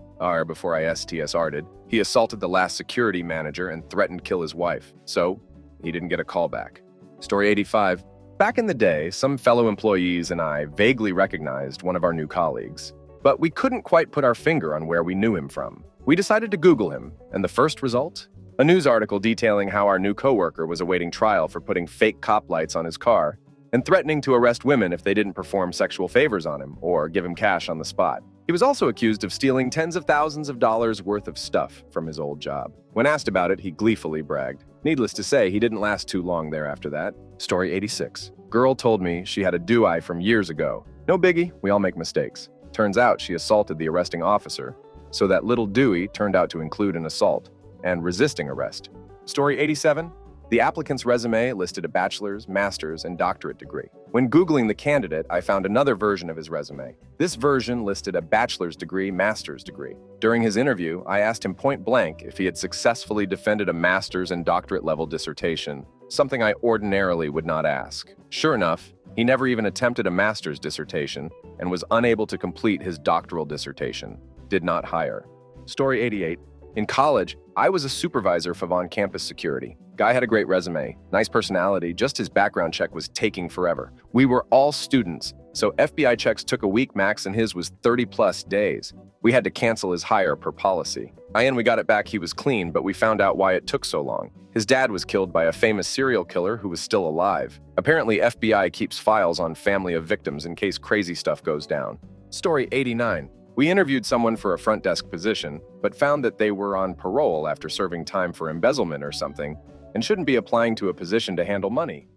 before I STSR'd, he assaulted the last security manager and threatened to kill his wife. So, he didn't get a call back. Story 85. Back in the day, some fellow employees and I vaguely recognized one of our new colleagues, but we couldn't quite put our finger on where we knew him from. We decided to Google him, and the first result? A news article detailing how our new coworker was awaiting trial for putting fake cop lights on his car and threatening to arrest women if they didn't perform sexual favors on him or give him cash on the spot. He was also accused of stealing tens of thousands of dollars worth of stuff from his old job. When asked about it, he gleefully bragged. Needless to say, he didn't last too long there after that. Story 86. Girl told me she had a DUI from years ago. No biggie, we all make mistakes. Turns out she assaulted the arresting officer, so that little Dewey turned out to include an assault and resisting arrest. Story 87. The applicant's resume listed a bachelor's, master's, and doctorate degree. When Googling the candidate, I found another version of his resume. This version listed a bachelor's degree, master's degree. During his interview, I asked him point blank if he had successfully defended a master's and doctorate level dissertation, something I ordinarily would not ask. Sure enough, he never even attempted a master's dissertation and was unable to complete his doctoral dissertation. Did not hire. Story 88. In college, I was a supervisor for on-campus security. Guy had a great resume, nice personality, just his background check was taking forever. We were all students, So FBI checks took a week max and his was 30 plus days. We had to cancel his hire per policy. We got it back, he was clean, but we found out why it took so long. His dad was killed by a famous serial killer who was still alive. Apparently, FBI keeps files on family of victims in case crazy stuff goes down. Story 89. We interviewed someone for a front desk position, but found that they were on parole after serving time for embezzlement or something, and shouldn't be applying to a position to handle money.